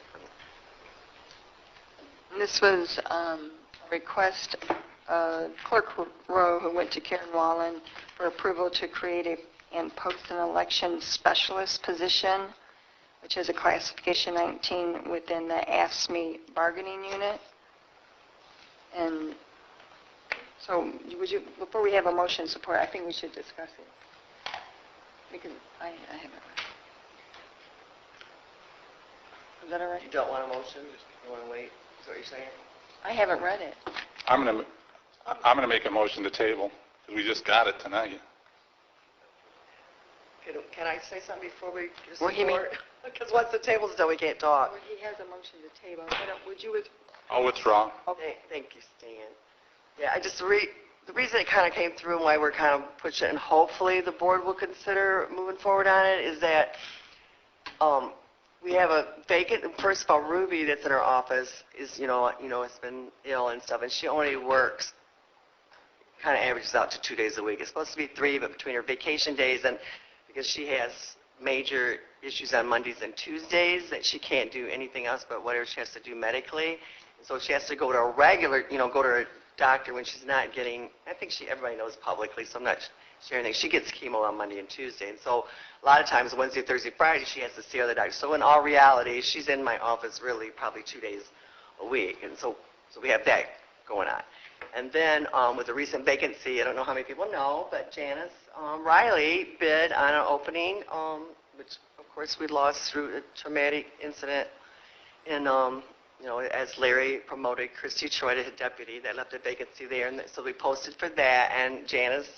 And this was a request, Clerk Rowe, who went to Karen Wallen for approval to create and post an election specialist position, which is a classification 19 within the AFSCME bargaining unit. And so before we have a motion support, I think we should discuss it. Because I haven't read it. Is that all right? You don't want a motion? You want to wait? Is that what you're saying? I haven't read it. I'm gonna make a motion to table, because we just got it tonight. Can I say something before we Well, he may- support? Because once the table's done, we can't talk. Well, he has a motion to table. Would you I'll withdraw. Thank you, Stan. Yeah, the reason it kind of came through and why we're kind of pushing it, and hopefully the board will consider moving forward on it, is that we have a vacant, first of all, Ruby that's in our office is, has been ill and stuff, and she only works, kind of averages out to 2 days a week. It's supposed to be 3, but between her vacation days and because she has major issues on Mondays and Tuesdays that she can't do anything else but whatever she has to do medically. And so she has to go to a regular, go to a doctor when she's not getting, I think everybody knows publicly, so I'm not sharing things. She gets chemo on Monday and Tuesday. And so a lot of times Wednesday, Thursday, Friday, she has to see other doctors. So in all reality, she's in my office really probably 2 days a week. And so we have that going on. And then with the recent vacancy, I don't know how many people know, but Janice Riley bid on an opening, which of course we lost through a traumatic incident. And, as Larry promoted Christy Troy to deputy, that left a vacancy there. And so we posted for that, and Janice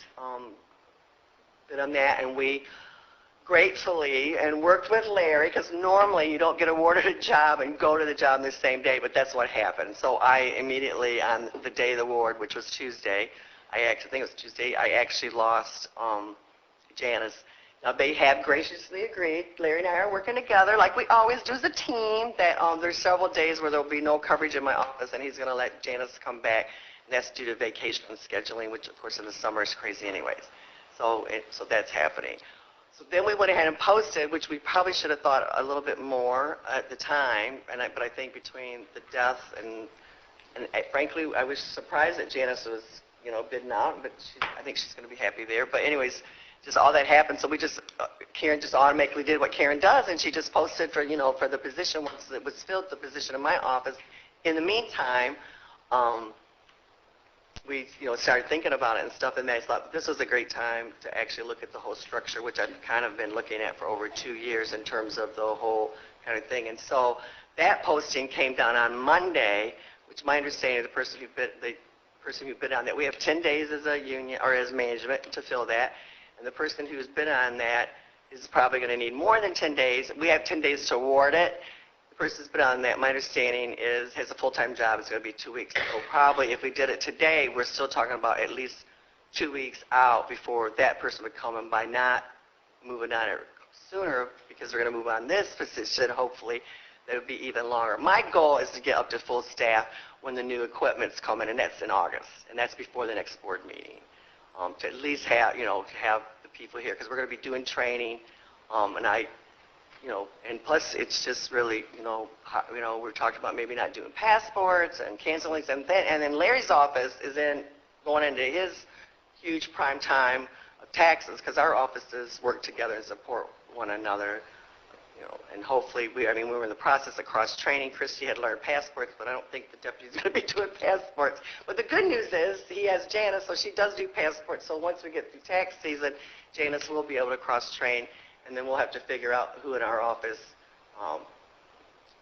bid on that. And we gratefully and worked with Larry, because normally you don't get awarded a job and go to the job the same day, but that's what happened. So I immediately, on the day of the award, which was Tuesday, I think it was Tuesday, I actually lost Janice. Now, they have graciously agreed, Larry and I are working together like we always do as a team, that there's several days where there will be no coverage in my office, and he's going to let Janice come back, and that's due to vacation scheduling, which of course in the summer is crazy anyways. So that's happening. So then we went ahead and posted, which we probably should have thought a little bit more at the time, but I think between the death and frankly, I was surprised that Janice was, bidding out, but I think she's going to be happy there. But anyways, just all that happened, so we Karen just automatically did what Karen does, and she just posted for the position once it was filled, the position in my office. In the meantime, we started thinking about it and stuff, and I thought this was a great time to actually look at the whole structure, which I've kind of been looking at for over 2 years in terms of the whole kind of thing. And so that posting came down on Monday, which my understanding the person who bid on that, we have 10 days as a union or as management to fill that, and the person who's bid on that is probably going to need more than 10 days. We have 10 days to award it. The person's been on that, my understanding is, has a full-time job. It's going to be 2 weeks. So probably if we did it today, we're still talking about at least 2 weeks out before that person would come. And by not moving on it sooner, because we're going to move on this position, hopefully, that would be even longer. My goal is to get up to full staff when the new equipment's coming, and that's in August, and that's before the next board meeting. To at least have, to have the people here, because we're going to be doing training, and plus it's just really, we're talking about maybe not doing passports and canceling and then Larry's office is going into his huge prime time of taxes, because our offices work together and support one another. And hopefully, we were in the process of cross-training. Christy had learned passports, but I don't think the deputy's going to be doing passports. But the good news is he has Janice, so she does do passports. So once we get through tax season, Janice will be able to cross-train, and then we'll have to figure out who in our office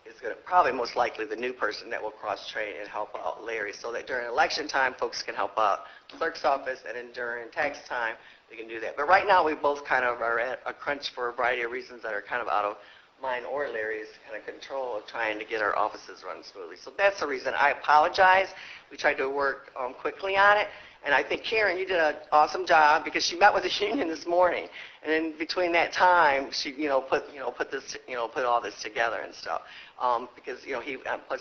is going to, probably most likely the new person that will cross-train and help out Larry, so that during election time, folks can help out the clerk's office, and then during tax time, we can do that. But right now, we both kind of are at a crunch for a variety of reasons that are kind of out of mine or Larry's kind of control of trying to get our offices run smoothly. So that's the reason. I apologize. We tried to work quickly on it. And I think, Karen, you did an awesome job, because she met with the union this morning. And then between that time, she, put all this together and stuff. Because, plus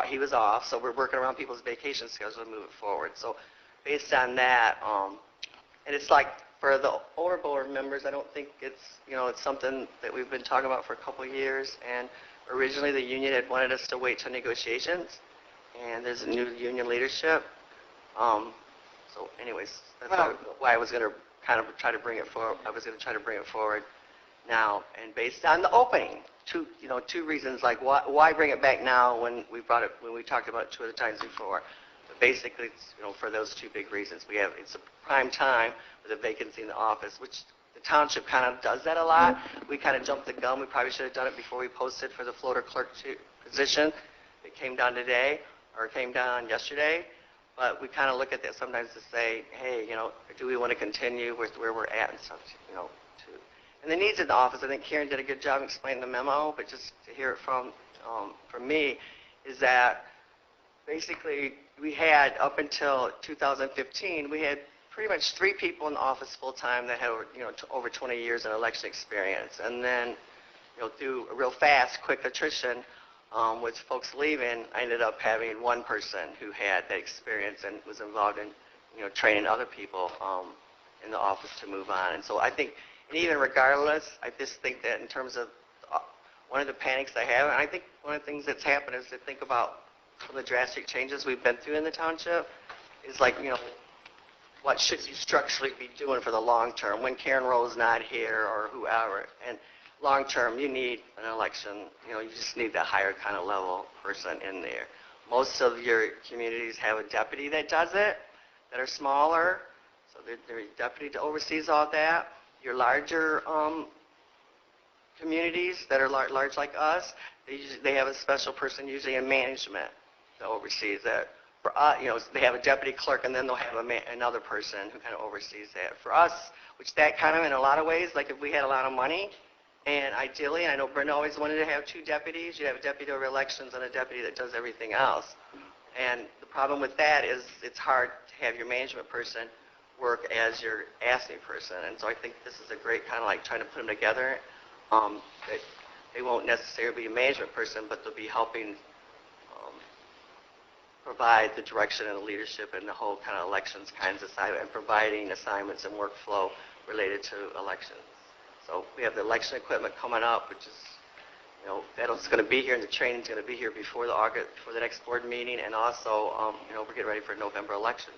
he was off, so we're working around people's vacation schedules to move it forward. So based on that, and it's like, for the older board members, I don't think it's, it's something that we've been talking about for a couple of years. And originally the union had wanted us to wait till negotiations, and there's a new union leadership. So anyways, that's why I was going to kind of try to bring it forward. I was going to try to bring it forward now, and based on the opening, two reasons, like why bring it back now when we talked about it 2 other times before. But basically, it's, for those 2 big reasons. It's a prime time with a vacancy in the office, which the township kind of does that a lot. We kind of jumped the gun. We probably should have done it before we posted for the floater clerk position. It came down today, or it came down yesterday. But we kind of look at that sometimes to say, hey, do we want to continue with where we're at and stuff, And the needs of the office, I think Karen did a good job explaining the memo, but just to hear it from me, is that basically we had, up until 2015, we had pretty much 3 people in the office full-time that had, over 20 years in election experience. And then, through a real fast, quick attrition, with folks leaving, I ended up having 1 person who had that experience and was involved in, training other people in the office to move on. And so I think, and even regardless, I just think that in terms of one of the panics I have, and I think one of the things that's happened is to think about some of the drastic changes we've been through in the township, is like, what should you structurally be doing for the long term when Karen Rowe's not here or whoever. And long term, you need an election. You just need that higher kind of level person in there. Most of your communities have a deputy that does it, that are smaller, so there's a deputy that oversees all that. Your larger communities that are large like us, they have a special person usually in management that oversees that. For us, they have a deputy clerk, and then they'll have another person who kind of oversees that. For us, which that kind of, in a lot of ways, like if we had a lot of money, and ideally, and I know Brenda always wanted to have 2 deputies. You have a deputy over elections and a deputy that does everything else. And the problem with that is it's hard to have your management person work as your ASME person. And so I think this is a great kind of like trying to put them together. That they won't necessarily be a management person, but they'll be helping provide the direction and the leadership and the whole kind of elections kinds of side, and providing assignments and workflow related to elections. So we have the election equipment coming up, which is, that's going to be here, and the training's going to be here before the next board meeting, and also, we're getting ready for a November election.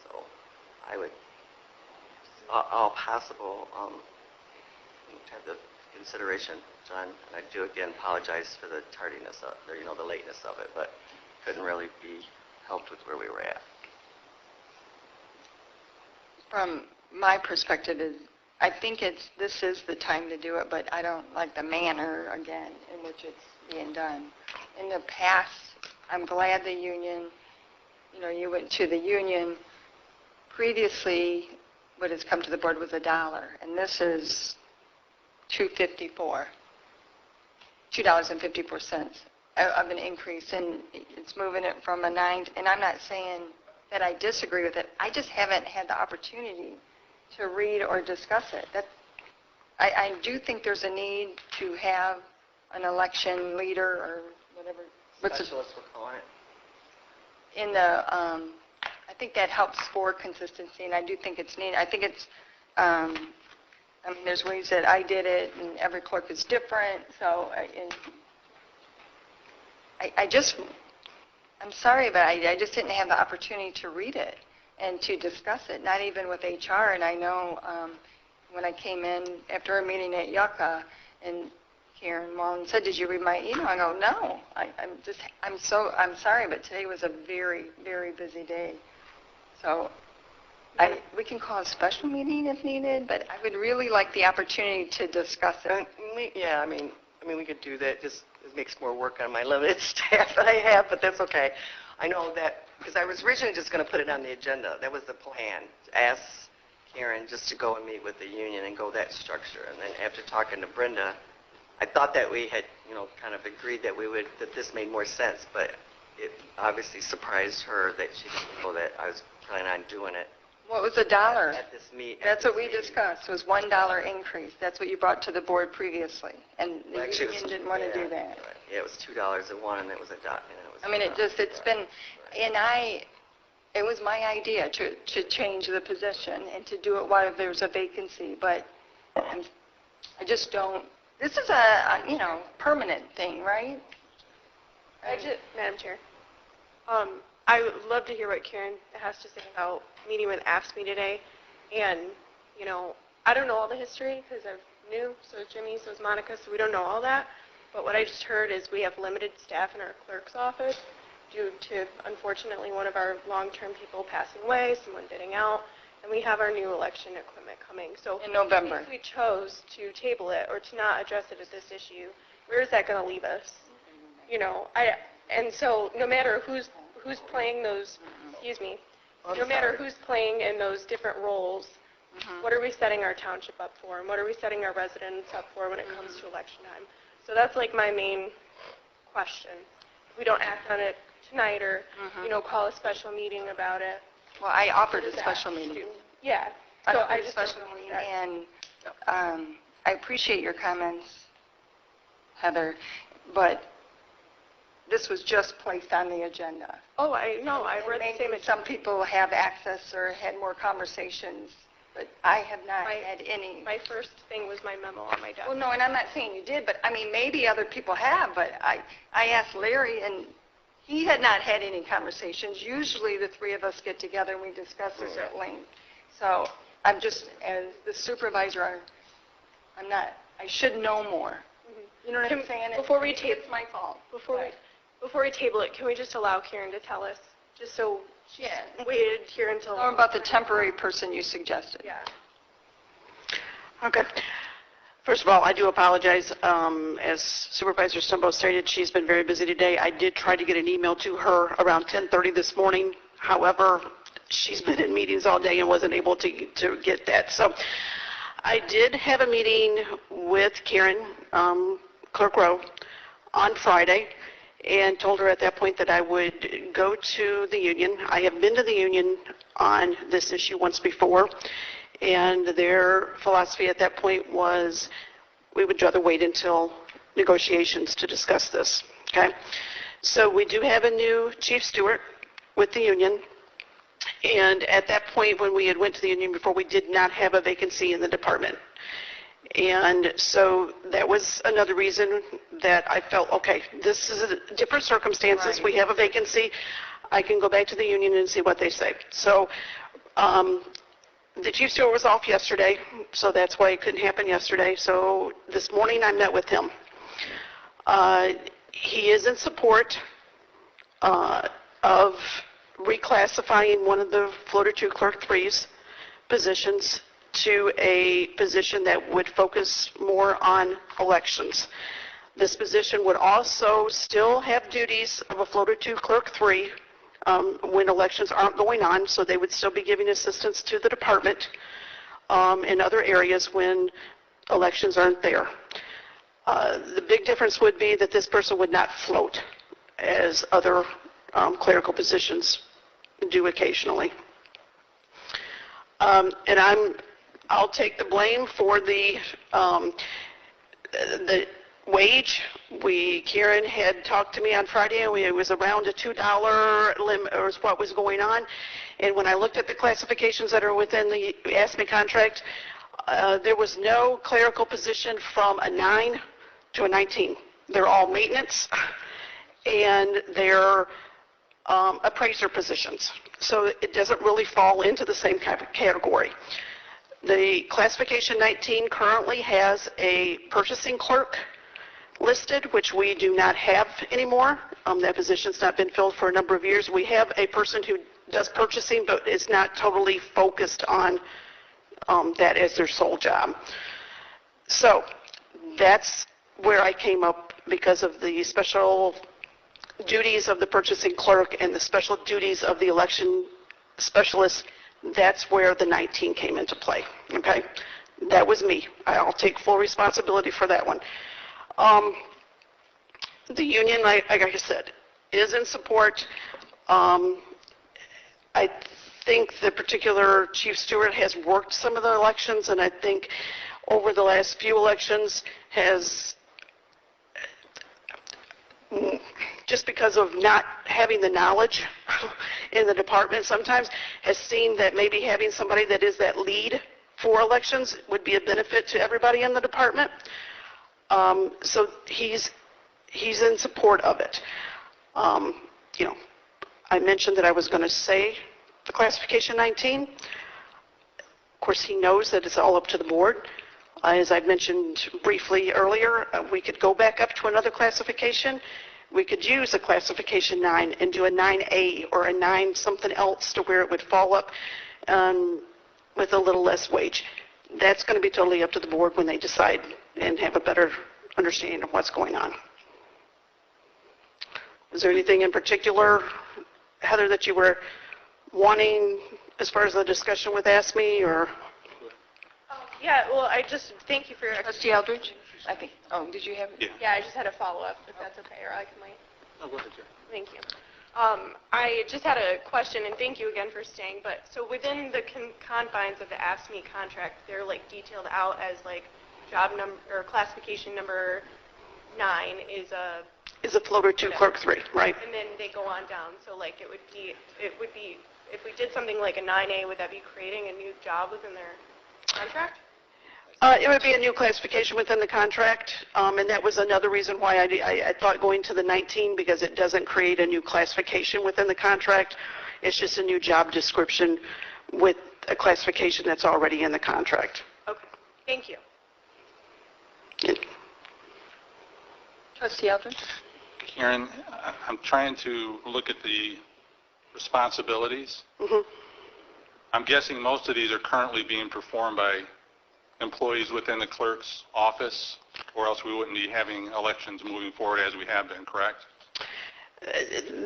So I would, all possible, have the consideration, John, and I do again apologize for the tardiness of, the lateness of it, but couldn't really be helped with where we were at. From my perspective, I think this is the time to do it, but I don't like the manner, again, in which it's being done. In the past, I'm glad the union, you went to the union. Previously, what has come to the board was $1, and this is $2.54 of an increase, and it's moving it from a 9, and I'm not saying that I disagree with it. I just haven't had the opportunity to read or discuss it. I do think there's a need to have an election leader or whatever. What's it? Specialists, we're calling it. In the, I think that helps for consistency, and I do think it's neat. I think it's, I mean, there's ways that I did it, and every clerk is different, so I'm sorry, but I just didn't have the opportunity to read it and to discuss it, not even with HR. And I know when I came in after a meeting at Yucca, and Karen Mullen said, "Did you read my email?" I go, "No, I'm sorry, but today was a very, very busy day." So we can call a special meeting if needed, but I would really like the opportunity to discuss it. Yeah, I mean, we could do that. Just it makes more work on my limited staff that I have, but that's okay. I know that because I was originally just going to put it on the agenda. That was the plan. To ask Karen just to go and meet with the union and go that structure. And then after talking to Brenda, I thought that we had, kind of agreed that that this made more sense, but it obviously surprised her that she didn't know that I was planning on doing it. What was the dollar? At this meet. That's what we discussed, was $1 increase. That's what you brought to the board previously, and the Actually, union didn't want to do that. Right. Yeah, it was $2 at one, and it was a dot. I mean, it's been, and it was my idea to change the position and to do it while there's a vacancy, but I just don't, this is a permanent thing, right? Madam Chair, I would love to hear what Karen has to say about meeting with AFSCME today. And, I don't know all the history because I'm new, so is Jimmy, so is Monica, so we don't know all that. But what I just heard is we have limited staff in our clerk's office due to, unfortunately, one of our long-term people passing away, someone bidding out, and we have our new election equipment coming. So in November, if we chose to table it or to not address it at this issue, where is that going to leave us? And so no matter who's playing those, no matter who's playing in those different roles, what are we setting our township up for, and what are we setting our residents up for when it comes to election time? So that's like my main question. If we don't act on it tonight or, call a special meeting about it. Well, I offered a special meeting. Yeah. I So offered I a just special meeting, and I appreciate your comments, Heather, but this was just placed on the agenda. Oh, I know. I read the same. Some people have access or had more conversations, but I have not had any. My first thing was my memo on my desk. Well, no, and I'm not saying you did, but I mean, maybe other people have, but I asked Larry, and he had not had any conversations. Usually the three of us get together and we discuss this at length. So I'm just, as the supervisor, I should know more. You know what I'm saying? Before we table, it's my fault. Before we table it, can we just allow Karen to tell us, just so she's waited here until... Or about the temporary person you suggested. Yeah. Okay. First of all, I do apologize. As Supervisor Stumbo stated, she's been very busy today. I did try to get an email to her around 10:30 this morning. However, she's been in meetings all day and wasn't able to get that. So I did have a meeting with Karen, Clerk Rowe, on Friday, and told her at that point that I would go to the union. I have been to the union on this issue once before, and their philosophy at that point was we would rather wait until negotiations to discuss this. Okay? So we do have a new chief steward with the union, and at that point when we had went to the union before, we did not have a vacancy in the department. And so that was another reason that I felt, okay, this is a different circumstances. We have a vacancy. I can go back to the union and see what they say. So the chief steward was off yesterday, so that's why it couldn't happen yesterday. So this morning I met with him. He is in support of reclassifying one of the Floater 2 Clerk 3's positions to a position that would focus more on elections. This position would also still have duties of a Floater 2 Clerk 3 when elections aren't going on, so they would still be giving assistance to the department in other areas when elections aren't there. The big difference would be that this person would not float as other clerical positions do occasionally. And I'll take the blame for the wage. Karen had talked to me on Friday, and it was around a $2 limit, or is what was going on. And when I looked at the classifications that are within the ASME contract, there was no clerical position from a 9 to a 19. They're all maintenance, and they're appraiser positions. So it doesn't really fall into the same type of category. The classification 19 currently has a purchasing clerk listed, which we do not have anymore. That position's not been filled for a number of years. We have a person who does purchasing, but is not totally focused on that as their sole job. So that's where I came up because of the special duties of the purchasing clerk and the special duties of the election specialist. That's where the 19 came into play, okay? That was me. I'll take full responsibility for that one. The union, like I said, is in support. I think the particular Chief Stewart has worked some of the elections, and I think over the last few elections has, just because of not having the knowledge in the department sometimes, has seen that maybe having somebody that is that lead for elections would be a benefit to everybody in the department. So he's in support of it. You know, I mentioned that I was going to say the classification 19. Of course, he knows that it's all up to the board. As I mentioned briefly earlier, we could go back up to another classification. We could use a classification 9 and do a 9A or a 9 something else to where it would fall up with a little less wage. That's going to be totally up to the board when they decide and have a better understanding of what's going on. Is there anything in particular, Heather, that you were wanting as far as the discussion with ASME, or? Yeah, well, I just thank you for your Trustee Eldridge? I think, did you have it? Yeah, I just had a follow-up, if that's okay, or I can wait. Oh, go ahead, Jerry. Thank you. I just had a question, and thank you again for staying, but so within the confines of the ASME contract, they're like detailed out as like job number, or classification number 9 is a floater 2, clerk 3, right? And then they go on down, so like it would be, if we did something like a 9A, would that be creating a new job within their contract? It would be a new classification within the contract, and that was another reason why I thought going to the 19, because it doesn't create a new classification within the contract. It's just a new job description with a classification that's already in the contract. Okay, thank you. Trustee Eldridge? Karen, I'm trying to look at the responsibilities. Mm-hmm. I'm guessing most of these are currently being performed by employees within the clerk's office, or else we wouldn't be having elections moving forward as we have been, correct?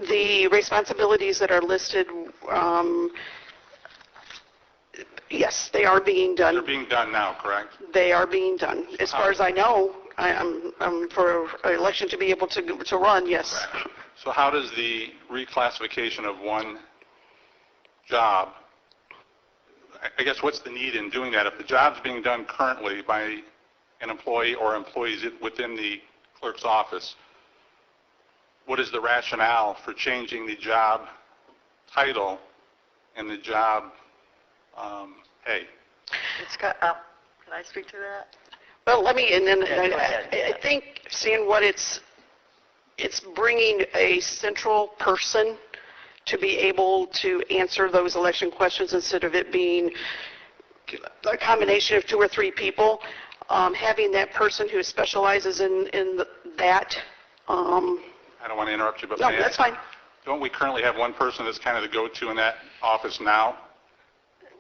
The responsibilities that are listed, yes, they are being done. They're being done now, correct? They are being done. As far as I know, I'm for an election to be able to run, yes. Correct. So how does the reclassification of one job, I guess what's the need in doing that? If the job's being done currently by an employee or employees within the clerk's office, what is the rationale for changing the job title and the job pay? It's got, can I speak to that? Well, let me, and then Yeah, go ahead. I think seeing what it's bringing a central person to be able to answer those election questions instead of it being a combination of 2 or 3 people. Having that person who specializes in that. I don't want to interrupt you, but No, that's fine. Don't we currently have one person that's kind of the go-to in that office now?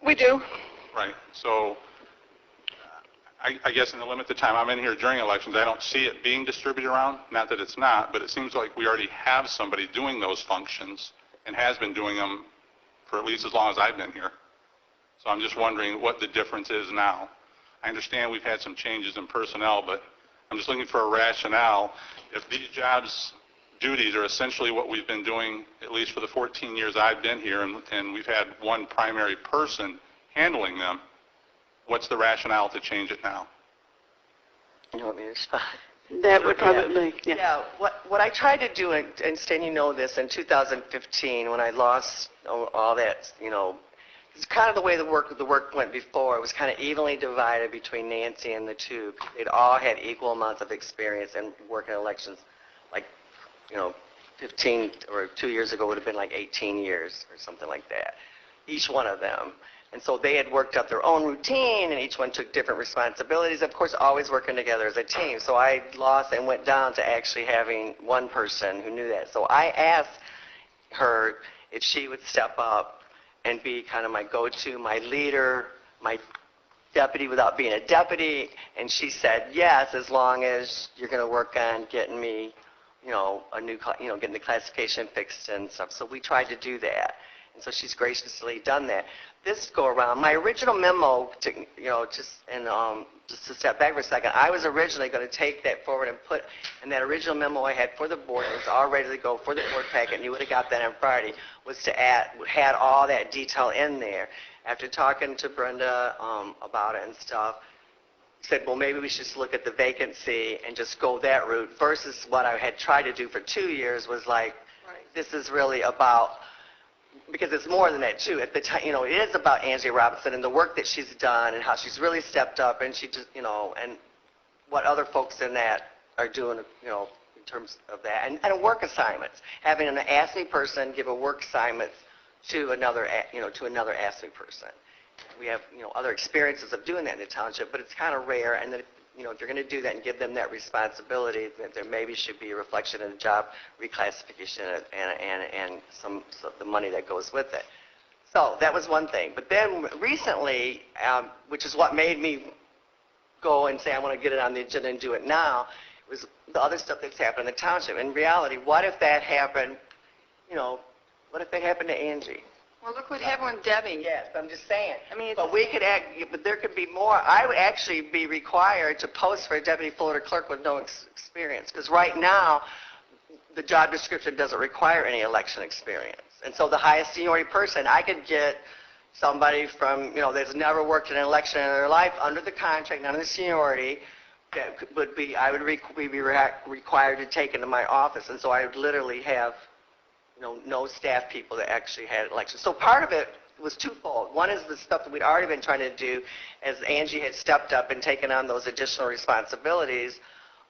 We do. Right. So I guess in the limited time I'm in here during elections, I don't see it being distributed around. Not that it's not, but it seems like we already have somebody doing those functions and has been doing them for at least as long as I've been here. So I'm just wondering what the difference is now. I understand we've had some changes in personnel, but I'm just looking for a rationale. If these jobs' duties are essentially what we've been doing, at least for the 14 years I've been here, and we've had one primary person handling them, what's the rationale to change it now? You want me to respond? That would probably, yeah. Yeah, what I tried to do, and Stan, you know this, in 2015, when I lost all that, it's kind of the way the work went before. It was kind of evenly divided between Nancy and the two. They'd all had equal amounts of experience in working elections. Like, 15 or 2 years ago would have been like 18 years or something like that, each one of them. And so they had worked out their own routine, and each one took different responsibilities, of course, always working together as a team. So I lost and went down to actually having one person who knew that. So I asked her if she would step up and be kind of my go-to, my leader, my deputy without being a deputy, and she said yes, as long as you're going to work on getting me, a new, getting the classification fixed and stuff. So we tried to do that, and so she's graciously done that. This go around, my original memo, just to step back for a second, I was originally going to take that forward and put, in that original memo I had for the board, it was all ready to go for the board packet, and you would have got that on Friday, was to had all that detail in there. After talking to Brenda about it and stuff, said, well, maybe we should just look at the vacancy and just go that route, versus what I had tried to do for 2 years was like, this is really about, because it's more than that too. At the time, it is about Angie Robinson and the work that she's done and how she's really stepped up, and she just, and what other folks in that are doing, in terms of that, and work assignments. Having an ASME person give a work assignment to another ASME person. We have, other experiences of doing that in the township, but it's kind of rare, and that, if you're going to do that and give them that responsibility, that there maybe should be a reflection in the job reclassification and some the money that goes with it. So that was one thing. But then recently, which is what made me go and say I want to get it on the agenda and do it now, was the other stuff that's happened in the township. In reality, what if that happened, what if that happened to Angie? Well, look what happened with Debbie. Yes, I'm just saying. I mean, but we could but there could be more. I would actually be required to post for a deputy Florida clerk with no experience, because right now the job description doesn't require any election experience. And so the highest seniority person, I could get somebody from, that's never worked in an election in their life under the contract, none of the seniority, that would be, I would be required to take into my office. And so I would literally have no staff people that actually had elections. So part of it was twofold. One is the stuff that we'd already been trying to do as Angie had stepped up and taken on those additional responsibilities.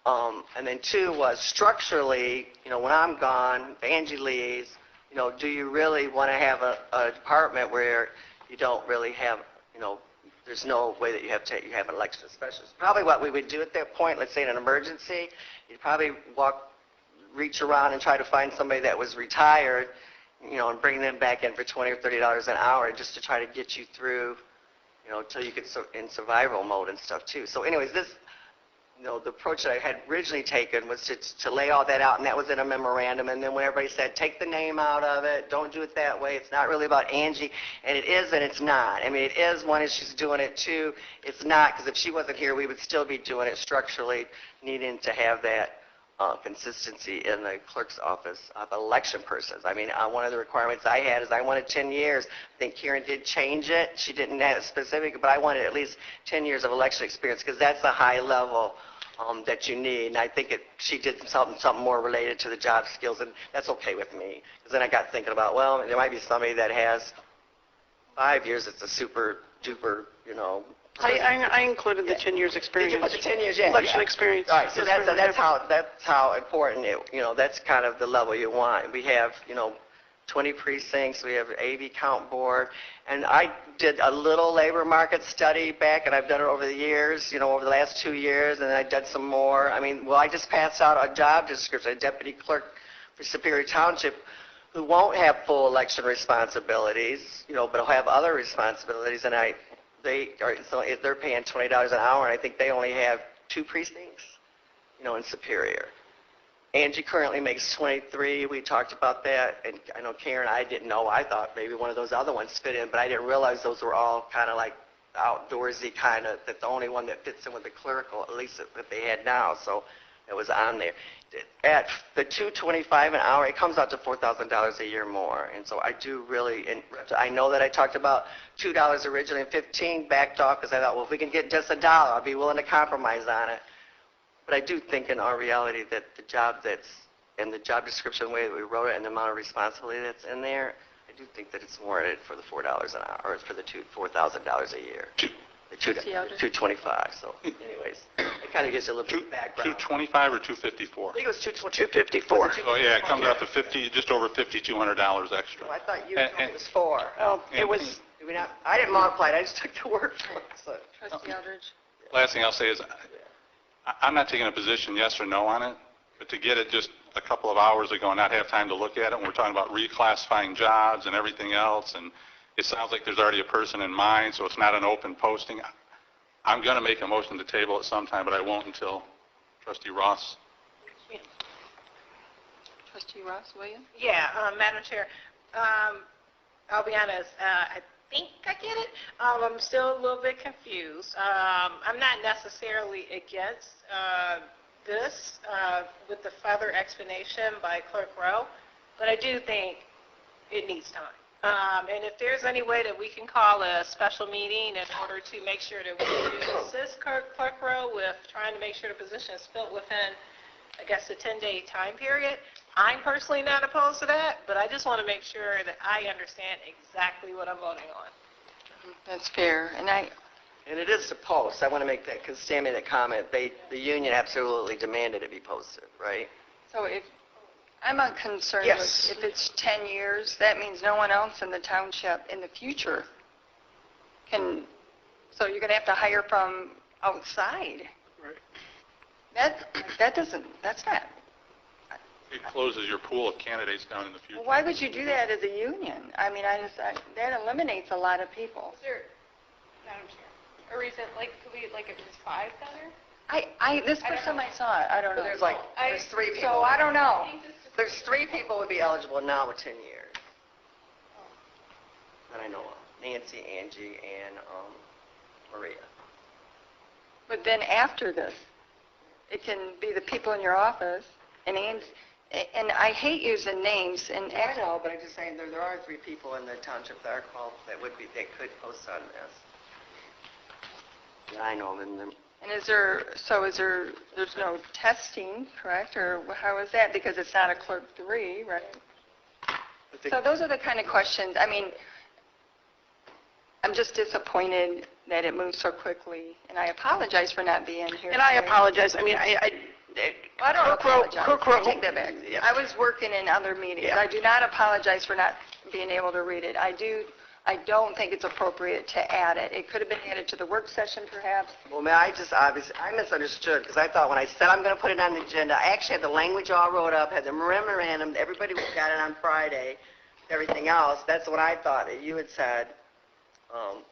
And then two was structurally, when I'm gone, if Angie leaves, do you really want to have a department where you don't really have, there's no way that you have an election specialist. Probably what we would do at that point, let's say in an emergency, you'd probably reach around and try to find somebody that was retired, and bring them back in for $20 or $30 an hour just to try to get you through, until you get in survival mode and stuff too. So anyways, this, the approach that I had originally taken was to lay all that out, and that was in a memorandum. And then when everybody said, take the name out of it, don't do it that way, it's not really about Angie, and it is and it's not. I mean, it is, one is she's doing it, two, it's not, because if she wasn't here, we would still be doing it structurally, needing to have that consistency in the clerk's office of election persons. I mean, one of the requirements I had is I wanted 10 years. I think Karen did change it. She didn't have it specific, but I wanted at least 10 years of election experience, because that's the high level that you need. And I think she did something more related to the job skills, and that's okay with me. Because then I got thinking about, well, there might be somebody that has 5 years that's a super duper, I included the 10 years experience. Did you put the 10 years? Yeah. Election experience. All right, so that's how important it, that's kind of the level you want. We have, 20 precincts, we have AV count board, and I did a little labor market study back, and I've done it over the years, over the last 2 years, and I did some more. I mean, I just passed out a job description, a deputy clerk for Superior Township, who won't have full election responsibilities, but will have other responsibilities, and so if they're paying $20 an hour, and I think they only have 2 precincts, in Superior. Angie currently makes 23. We talked about that, and I know Karen, I didn't know. I thought maybe one of those other ones fit in, but I didn't realize those were all kind of like outdoorsy kind of, that the only one that fits in with the clerical, at least that they had now, so it was on there. At the $225 an hour, it comes out to $4,000 a year more, and so I do really, and I know that I talked about $2 originally and 15 backed off, because I thought, well, if we can get just $1, I'll be willing to compromise on it. But I do think in our reality that the job that's, and the job description, the way that we wrote it, and the amount of responsibility that's in there, I do think that it's warranted for the $4 an hour, or for the $4,000 a year. The 225, so anyways, it kind of gives you a little bit of background. 225 or 254? I think it was 254. Oh, yeah, it comes out to 50, just over $5,200 extra. I thought you told me it was 4. Oh, it was, I didn't multiply it, I just took the word for it. So. Trustee Eldridge? Last thing I'll say is, I'm not taking a position yes or no on it, but to get it just a couple of hours ago and not have time to look at it, and we're talking about reclassifying jobs and everything else, and it sounds like there's already a person in mind, so it's not an open posting. I'm going to make a motion to table at some time, but I won't until Trustee Ross. Trustee Ross, William? Yeah, Madam Chair, I'll be honest, I think I get it. I'm still a little bit confused. I'm not necessarily against this with the further explanation by Clerk Rowe, but I do think it needs time. And if there's any way that we can call a special meeting in order to make sure that we can assist Clerk Rowe with trying to make sure the position is filled within, I guess, the 10-day time period, I'm personally not opposed to that, but I just want to make sure that I understand exactly what I'm voting on. That's fair. And it is to post. I want to make that, because Stan made a comment. The union absolutely demanded it be posted, right? so if, I'm concerned Yes. with if it's 10 years, that means no one else in the township in the future can, so you're going to have to hire from outside. Right. That's not, It closes your pool of candidates down in the future. why would you do that as a union? I mean, that eliminates a lot of people. Is there, Madam Chair, a reason, like, could we, like, if it was 5 better? This first time I saw it, I don't know. There's 3 people. So I don't know. There's 3 people would be eligible now with 10 years. That I know of. Nancy, Angie, and Maria. But then after this, it can be the people in your office, and I hate using names, and I know, but I'm just saying there are 3 people in the township that are called that could post on this. Yeah, I know them. And there's no testing, correct? Or how is that? Because it's not a clerk 3, right? So those are the kind of questions, I mean, I'm just disappointed that it moved so quickly, and I apologize for not being here. and I today. apologize. I mean, I don't apologize. Clerk I take that back. Yeah. I was working in other meetings. Yeah. I do not apologize for not being able to read it. I don't think it's appropriate to add it. It could have been added to the work session, perhaps. Well, I misunderstood, because I thought when I said I'm going to put it on the agenda, I actually had the language all wrote up, had the memorandum, everybody got it on Friday, everything else. That's what I thought that you had said.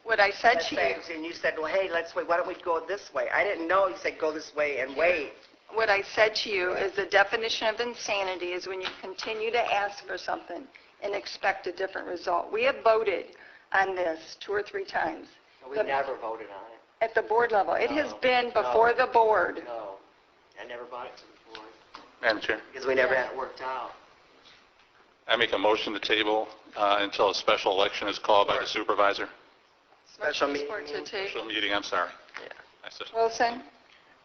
What I said to you, And you said, well, hey, let's wait. Why don't we go this way? I didn't know you said go this way and wait. what I said to you is the definition of insanity is when you continue to ask for something and expect a different result. We have voted on this 2 or 3 times. No, we never voted on it. At the board level. It has No. been before the board. No, I never brought it to the board Madam Chair, because we never had it worked out. I make a motion to table until a special election is called by the supervisor. Special meeting. Support to table. Special meeting, I'm sorry. Yeah. I said, Wilson?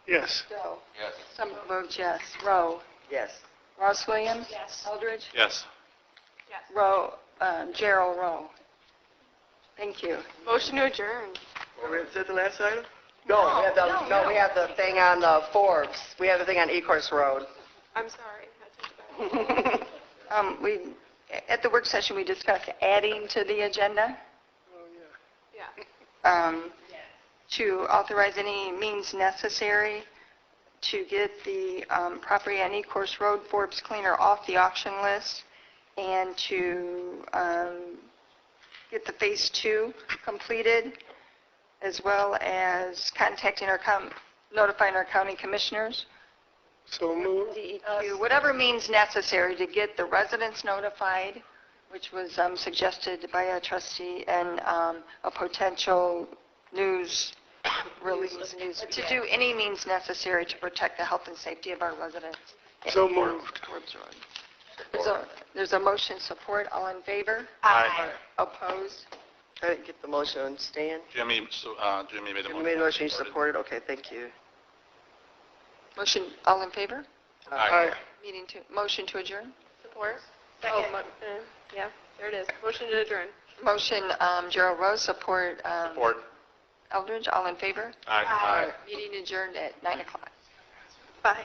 Yes. Doe? Yes. Stumble votes yes. Rowe? Yes. Ross Williams? Yes. Eldridge? yes. Rowe, Gerald Rowe. Thank you. Motion to adjourn. Is that the last item? No, we have the thing on the Forbes. We have the thing on Ecorse Road. I'm sorry. I took it back. At the work session, we discussed adding to the agenda Yeah. to authorize any means necessary to get the property on Ecorse Road, Forbes Cleaner, off the auction list, and to get the Phase 2 completed, as well as notifying our county commissioners, So moved. DEQ, whatever means necessary to get the residents notified, which was suggested by a trustee, and a potential news release, to do any means necessary to protect the health and safety of our residents. So moved. Forbes Road. There's a motion support. All in favor? Aye. Opposed? I didn't get the motion. Stan? Jimmy made the You motion. made a motion, you supported? Okay, thank you. Motion, all in favor? Aye. Motion to adjourn? Support? Second. Yeah, there it is. Motion to adjourn. Motion, Gerald Rose, support, Support. Eldridge, all in favor? Aye. Meeting adjourned at 9 o'clock. Bye.